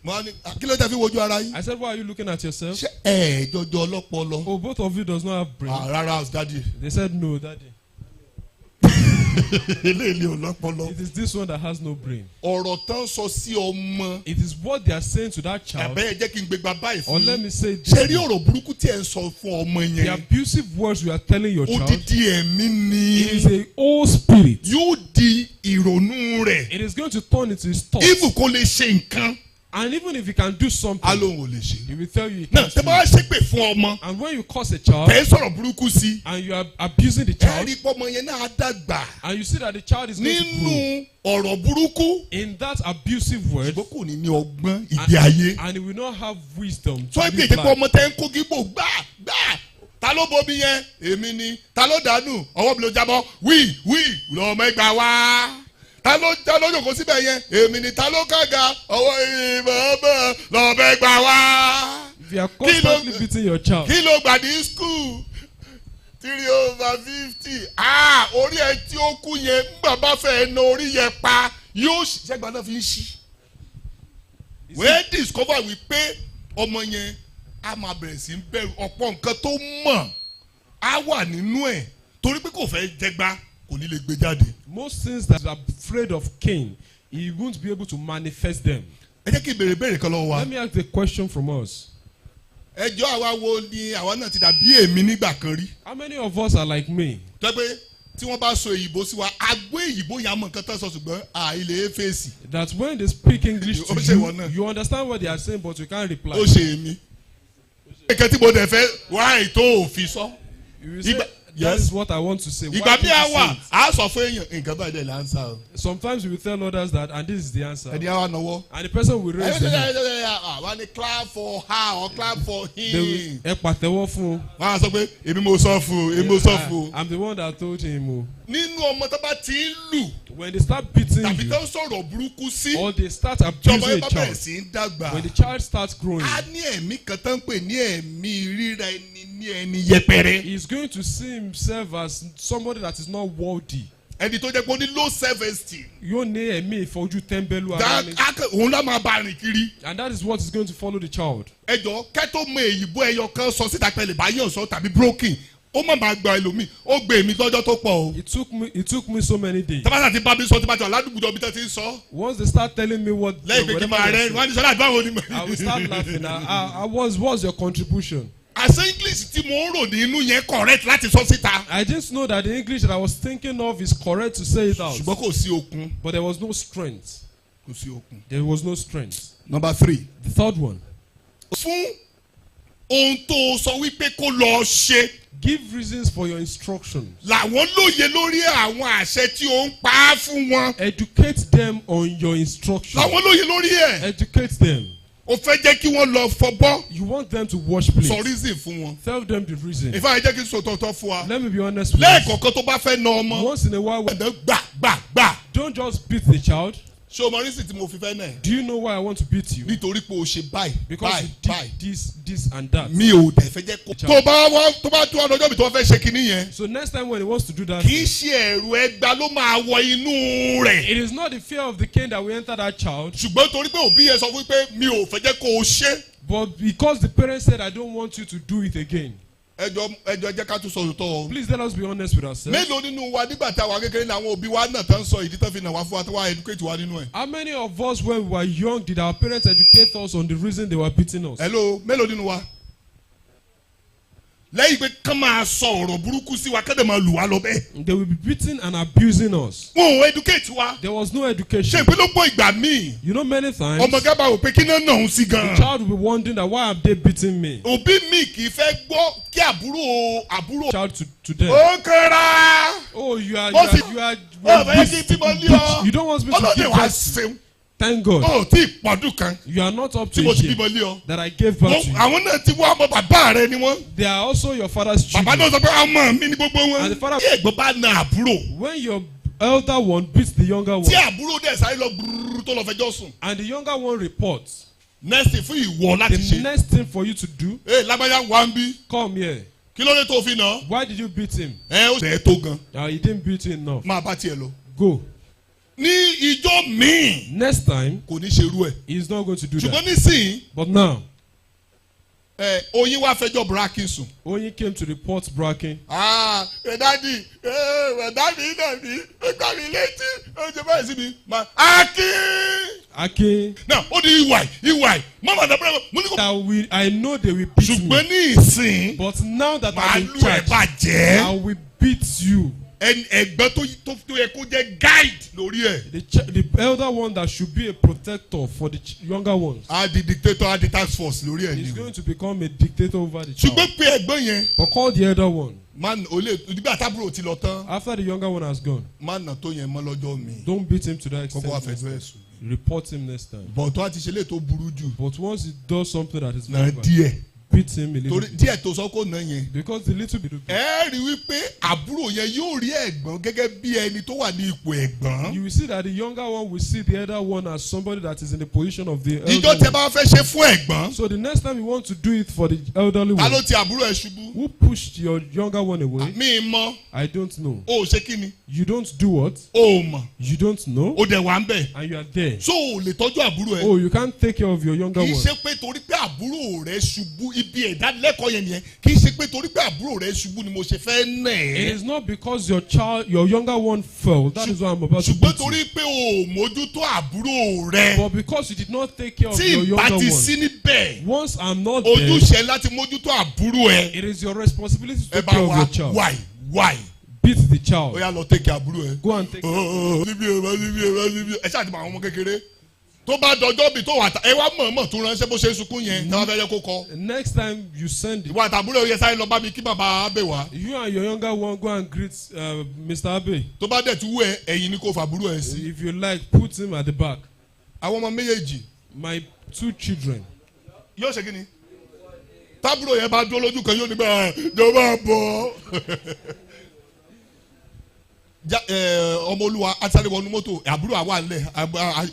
mo á ní kí ló tẹ́ fi wojú ara yín. I said, why are you looking at yourself? ṣé ẹ jọjọ ọlọ́pọlọ. Oh, both of you does not have brain. rárá daddy. They said, no, daddy. eléyìí ò lọ́pọlọ. It is this one that has no brain. ọ̀rọ̀ tán sọ sí ọmọ. It is what they are saying to that child. àbẹ́ ẹ jẹ́ kí n gbégbá báyìí Or fún let yín. me say ṣe rí this. ọ̀rọ̀ burúkú tí ẹ ń sọ fún ọmọ The yẹn. abusive words you are telling your child, odidi ẹ̀mí ni. it is a old spirit. yóò di ìrònú rẹ̀. It is going to turn into his thoughts. ibù kò lè ṣe nǹkan And even if you can do something, á lóun ò lè ṣe. he will tell you he náà can't tẹ́ do bá wá it. ṣépè fún ọmọ And when you curse a child tẹ́ sọ̀rọ̀ burúkú sí and you are abusing the ẹ child, rí pọ́mọ yẹn náà á dàgbà and you see that the child is going to grow nínú ọ̀rọ̀ burúkú in that abusive word, ṣùgbọ́n kò ní ní ọgbọ́n ìgbé ayé. and he will not have wisdom to sọ pé live ìdíkọ̀ life. ọmọ tẹ́ ń kó gígbó gbà ta ló bomi yẹn èmi ni ta ló dànù ọwọ́ mi ló jábọ́ wí lọ́mọ ẹgbàá wá ta ló jòkó síbẹ̀ yẹn èmi ni ta ló kàga ọwọ́ ìbọ̀bọ̀ lọ́mọ ẹgbàá wá. If you are constantly beating your child, kí ló gbà ní school 3/50 orí ẹ tí ó kú yẹn ńgbà bá fẹ́ na orí yẹn pa yóò ṣẹ́gbà náà fi ń ṣí. wẹ́ẹ́ discover wípé ọmọ yẹn a máa bẹ̀rẹ̀ sí bẹ̀rù ọ̀pọ̀ nǹkan tó mọ̀ á wà nínú ẹ̀ torí pé kò fẹ́ jẹgba kò ní lè gbé jáde. most things that are afraid of Cain, he won't be able to manifest them. ẹ jẹ́ kí n béèrè kan lọ́wọ́ wa. Let me ask the question from us. ẹjọ́ àwa wo ni àwa náà ti dàbí èmi nígbà kan rí. How many of us are like me? tó pé tí wọ́n bá sọ èyìnbó sí wa agbó èyìnbó yà mọ̀ nǹkan tán sọ ṣùgbọ́n àìlè fèsì. That when they speak English to Ó ṣe ìwọ náà. you understand what they are saying, but you can't reply. ó ṣe èmi. ẹ̀kẹ́ tí mo dẹ̀ fẹ́ wá ètò òfin sọ. You will say, Igba- that yes. is what I want to say. Why ìgbà did mi you à say wà it? á sọ fún èèyàn nǹkan báyìí dẹ̀ là ń sá o. Sometimes we will tell others that, and this is the answer. ẹni àwa nọwọ́. And the person will raise their hand. wọ́n ní clap for her or clap for They him. will, ẹ pàtẹ́wọ́ fún un. wọ́n á sọ pé èmi mo sọ fún o èmi mo sọ fún o. I'm the one that told him. Oh. nínú ọmọ tó bá ti ń lù When they start beating tàbí you, tó ń sọ̀rọ̀ burúkú sí or they start tí ọmọ abusing yẹn a bá bẹ̀rẹ̀ child, sí ń dàgbà. when the child starts growing, a ní ẹ̀mí kan tó ń pè ní ẹ̀mí ríra ẹni ní ẹni yẹpẹrẹ. he's going to see himself as somebody that is not worthy. ẹni tó jẹ́ pé ó ní low self esteem. Yóò ní ẹ̀mí ìfọ́jú tẹ́ḿbẹ́lú ara ní. òun lá máa bá rìn kiri. And that is what is going to follow the child. ẹjọ kẹtó mọ èyìnbó ẹyọ kan sọ síta pẹ̀lẹ́ bá yàn sọ tàbí broken ó má máa gba ẹlòmíì ó gbé mi lọ́jọ́ tó pọ̀ o. It took me so many days. tábàtà ti bá mi sọ tí bá ti wà ládùúgbò bí tó ti ń sọ. Once they start telling me what, lẹ́yìn pé kí n máa rẹ́ wọ́n á ní sọ́dọ̀ àdúrà wo ni. I will start laughing. What's your contribution? àṣẹ english tí mo ń rò ní inú yẹn correct láti sọ síta. I didn't know that the English that I was thinking of is correct to say it out. ṣùgbọ́n kò sí okun. But there was no strength. kò sí okun. There was no strength. number 3. The third one. fún ohun tó sọ wípé kó lọ ṣe. Give reasons for your instructions. làwọn lóye lórí àwọn àṣẹ tí ó ń pa á fún wọn. Educate them on your instructions. làwọn lóye lórí ẹ̀. Educate them. o fẹ́ jẹ́ kí wọ́n lọ fọbọ́. You want them to wash plates. sọ reason fún wọn. Tell them the reason. ìfẹ́ jẹ́ kí n sọ tọ̀tọ̀ fún wa. Let me be honest with you. lẹ́ẹ̀kọ̀ọ̀kan tó bá fẹ́ na ọmọ. Once in a while, gbà. don't just beat the child. ṣé o mọ reason tí mo fi fẹ́ náà. Do you know why I want to beat you? nítorí pé o ṣe báyìí Because you did this and that. mi ò dẹ̀ fẹ́ jẹ́ kó. tó bá tó ọdọọjọ́ mi tó fẹ́ ṣe kinní yẹn. So next time when he wants to do that, kì í ṣe ẹ̀rù ẹgbà ló máa wọ inú rẹ̀. it is not the fear of the cane that will enter that child, ṣùgbọ́n torí pé òbí yẹn sọ fún pé mi ò fẹ́ jẹ́ kó o ṣe. but because the parents said, I don't want you to do it again. ẹjọ́ jẹ́ ká tún sọ òótọ́ o. Please let us be honest with ourselves. mélòó nínú wa nígbà tí àwa kékeré ní àwọn òbí wa náà tán sọ ìdí tán fi nà wá fún wa tó wá educate wa nínú ẹ̀. How many of us when we were young did our parents educate us on the reason they were beating us? hello mélòó nínú wa. lẹ́yìn pé kán máa sọ ọ̀rọ̀ burúkú sí wa kán máa lù wá lọ bẹ́ẹ̀. They will be beating and abusing us. wọn ò educate wa. There was no ṣé education. ìpínlẹ̀ pọ̀ ìgbà míì. You know, many times ọmọ gábà wò pé kí náà nà òun sí the gan. child will be wondering that why are they beating me? òbí mi kì í fẹ́ gbọ́ kí àbúrò. Child to them. ó kẹ́ra. Oh, you are ó fẹ́ kí bímọ lé ọ. you don't want me to ọlọ́dẹ give wá birth. ṣeun. Thank God. ó tí ì pọ̀dún kan You are not up to tí mo a ti year bímọ lé ọ. that I gave birth to you. àwọn náà ti wá ọmọ bàbá rẹ ni wọ́n. They are also your father's bàbá náà children. sọ pé ọmọ mi ni gbogbo wọn. And the father- tí ẹ̀gbọ́n bá na àbúrò. When your elder one beats the younger one, tí àbúrò dẹ̀ sáré lọ gbúrúrú tó lọ fẹjọ́ sùn. and the younger one reports, next thing fún ìwọ láti the ṣe. next thing for you to do, lágbájá wá ń bí. come here. kí ló dé tó fi nà. Why did you beat him? ó tẹ̀ tó gan. He didn't beat you enough. máa bá tiẹ̀ lọ. Go. ní ìjọ míì Next time, kò ní ṣerú ẹ̀. he's not going to do ṣùgbọ́n that. nísìnyí But now, oyin wá fẹjọ́ brakin sùn. Oyin came to report Bracken. ẹ̀dádì náà ní ẹ̀ka mi létí ó ṣe báyìí sí mi. Akin, náà ó di ìwàì mọ́mọ́ àdàbọ̀ mo ní kò. I know they will beat ṣùgbọ́n me. ní ìsìn But now that I'm màá in lù ẹ̀ charge, bàjẹ́. I will beat you. ẹ̀gbọ́n tó yẹ kó jẹ́ guide lórí ẹ̀. The elder one that should be a protector for the younger ones. a di dictator, a di task force lórí ẹ̀ ni. He's going to become a dictator over the child. ṣùgbọ́n pé ẹ̀gbọ́n yẹn. But call the elder one. man olè nígbà tábúrò ti lọ tán. After the younger one has gone. man nà tó yẹn mọ́ lọ́jọ́ mi. Don't beat him to that extent. kọ́kọ́ àfẹ́sọ́ ẹ̀sùn. Report him next time. but tó a ti ṣe lè tó burú jù. But once he does something that is na very bad, díẹ̀. beat him a little torí bit. díẹ̀ tó sọ kó ná yẹn. Because the little bit. ẹ rí wípé àbúrò yẹn yóò rí ẹ̀gbọ́n gẹ́gẹ́ bí ẹni tó wà ní ipò ẹ̀gbọ́n. You will see that the younger one will see the elder one as somebody that is in the position of the elder ìjọ tẹ one. bá fẹ́ ṣe fún ẹ̀gbọ́n. So the next time you want to do it for the elderly ta ló one, ti àbúrò ẹ ṣubú. who pushed your younger one away? mi mọ̀. I don't know. o ṣe kí ni. You don't do what? o mọ̀. You don't know? o dẹ̀ wà ń bẹ̀. And you are there. so o lè tọ́jú àbúrò ẹ. Oh, you can't take care of your younger kì í one. ṣe pé torí pé àbúrò rẹ ṣubú ibi ìdánilẹ́kọ̀ọ́ yẹn nìyẹn kì í ṣe pé torí pé àbúrò rẹ ṣubú ni mo ṣe fẹ́ nẹ̀ It ẹ́. is not because your younger one fell. That is why I'm about to ṣùgbọ́n beat you. torí pé o mójútó àbúrò rẹ. But because you did not take care of tí your ìbá younger ti one. sí níbẹ̀. Once I'm not there, ojúṣe láti mójútó àbúrò ẹ. it is your responsibility to ẹ take bá care of wa your child. why. Beat the ó child. yá lọ take care àbúrò ẹ. Go and take care. síbi ẹ ṣáà ti mọ àwọn ọmọ kékeré tó bá dọjọ́ bí tó wà ẹ wá mọ̀ọ́mọ̀ tó ránṣẹ́ bó ṣe ń sunkún yẹn náà fẹ́ yẹ kó kọ. Next time you send it, ìwà àtàbúrò yẹ sáré lọ bá mi kí bàbá abẹ wá. you and your younger one go and greet Mr. Abe. tó bá dẹ̀ tún wú ẹ ẹ̀yìn ni kò fàbúrò ẹ sí. If you like, put him at the back. àwọn ọmọ méjèèjì My 2 children. yóò ṣe kí ni tábúrò yẹn bá dúró lójú kan yóò ní bẹ́ẹ̀ jọba bọ̀. ọmọ olúwa asáré wọnú mọ́tò àbúrò àwa ńlẹ̀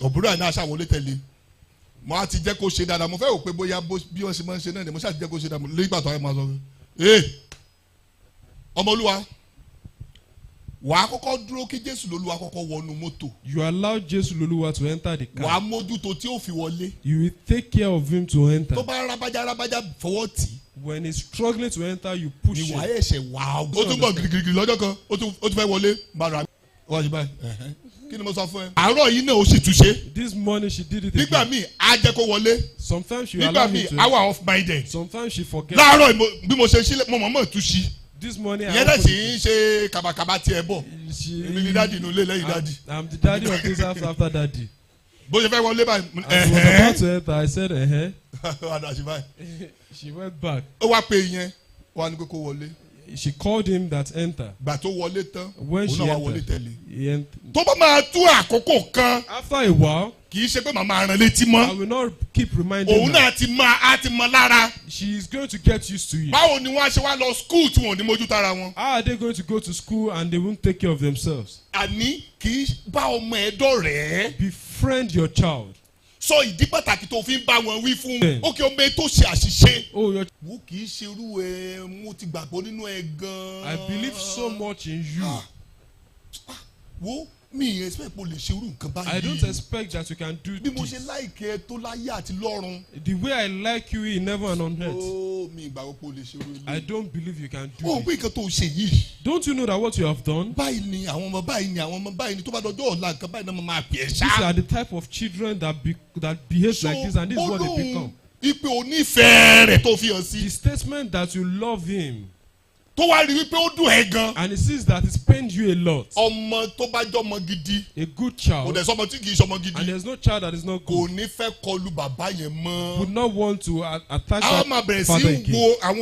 àbúrò àná aṣàwọlé tẹ̀lé mo á ti jẹ́ kó ṣe dáadáa mo fẹ́ rò pé bóyá bí wọ́n ṣe máa ń ṣe náà ni mo ṣáà ti jẹ́ kó ṣe dáadáa nígbà tó ayé máa sọ ọmọ olúwa wàá kọ́kọ́ dúró kí jésù lolúwa kọ́kọ́ wọnú mọ́tò. You allow Jesus Loluwa to enter the car. wàá mójútó tí ó fi wọlé. You will take care of him to enter. tó bá rábájá fọwọ́ tì í. When he's struggling to enter, you push ni him. wàá ẹ̀ṣẹ̀ wà ó tún bọ̀ girigiri lọ́jọ́ kan ó tún fẹ́ wọlé bàrà wọ́n ṣe báyìí kí ni mo sọ fún ẹ. àárọ̀ yìí náà ó sì tún ṣe. This morning she did it nígbà again. míì á jẹ́ kó wọlé. Sometimes she nígbà allow míì him á to. wà off minded. Sometimes she forget. láàárọ̀ bí mo ṣe sílẹ̀ mo mọ̀ tú sí. This morning ìyẹn dẹ̀ sì ń ṣe kàbàkàbà tiẹ̀ bọ̀. èmi ni dáàdì inú ilé lẹ́yìn dáàdì. I'm the daddy of this house after daddy. bó ṣe fẹ́ wọlé báyìí. As she was about to enter, I said, àdàṣe báyìí. She went back. ó wá pé ìyẹn wà ní kókó wọlé. She called him that enter. gbà tó wọlé tán When òun she náà wá wọlé entered, tẹ̀lé. he entered. tó bá máa tú àkókò kan After a while, kì í ṣe pé màmá rán létí I mọ́. will not keep reminding òun her. náà á ti mọ lára. She is going to get used to it. báwo ni wọ́n á ṣe wá lọ skul tí wọ́n ò ní mójútó ara wọn. How are they going to go to school and they won't take care of themselves? àní kì í bá ọmọ ẹ dọ̀rẹ́. Befriend your child. sọ ìdí pàtàkì tó fi ń bá wọn wí fún. Bẹ́ẹ̀. ó kí ọmọ ẹ tó ṣe àṣìṣe. Oh, your, wo kì í ṣerú ẹ mo ti gbàgbọ́ nínú ẹ gan-an. I believe so much in you. wo mi expect mo lè ṣerú nǹkan báyìí. I don't expect that you can do bí mo ṣe this. láìkẹ́ tó láyé àti lọ́run. The way I like you in heaven and on earth, ó mi ìgbàgbọ́ pé o lè ṣerú ilé. I don't believe you can do ó it. pé nǹkan tó ṣe yìí. Don't you know that what you have done? báyìí ni àwọn ọmọ báyìí ni àwọn ọmọ báyìí ni tó bá dọjọ́ ọ̀la nǹkan báyìí náà mo máa pè é These ṣá. are the type of children that behave like this, and this is what they become. ipe onífẹ̀ẹ́ rẹ̀ tó fi hàn sí. The statement that you love him, tó wá rí wípé ó dùn ẹ́ gan. and he sees that it's pained you a lot. ọmọ tó bá jọ ọmọ gidi. A good kò child, dẹ̀ sọmọ tí kì í ṣọmọ and gidi. there's no child that is not kò good, ní fẹ́ kọlu bàbá yẹn mọ́. would not want to attack àwọn máa that bẹ̀rẹ̀ father sí again. wo àwọn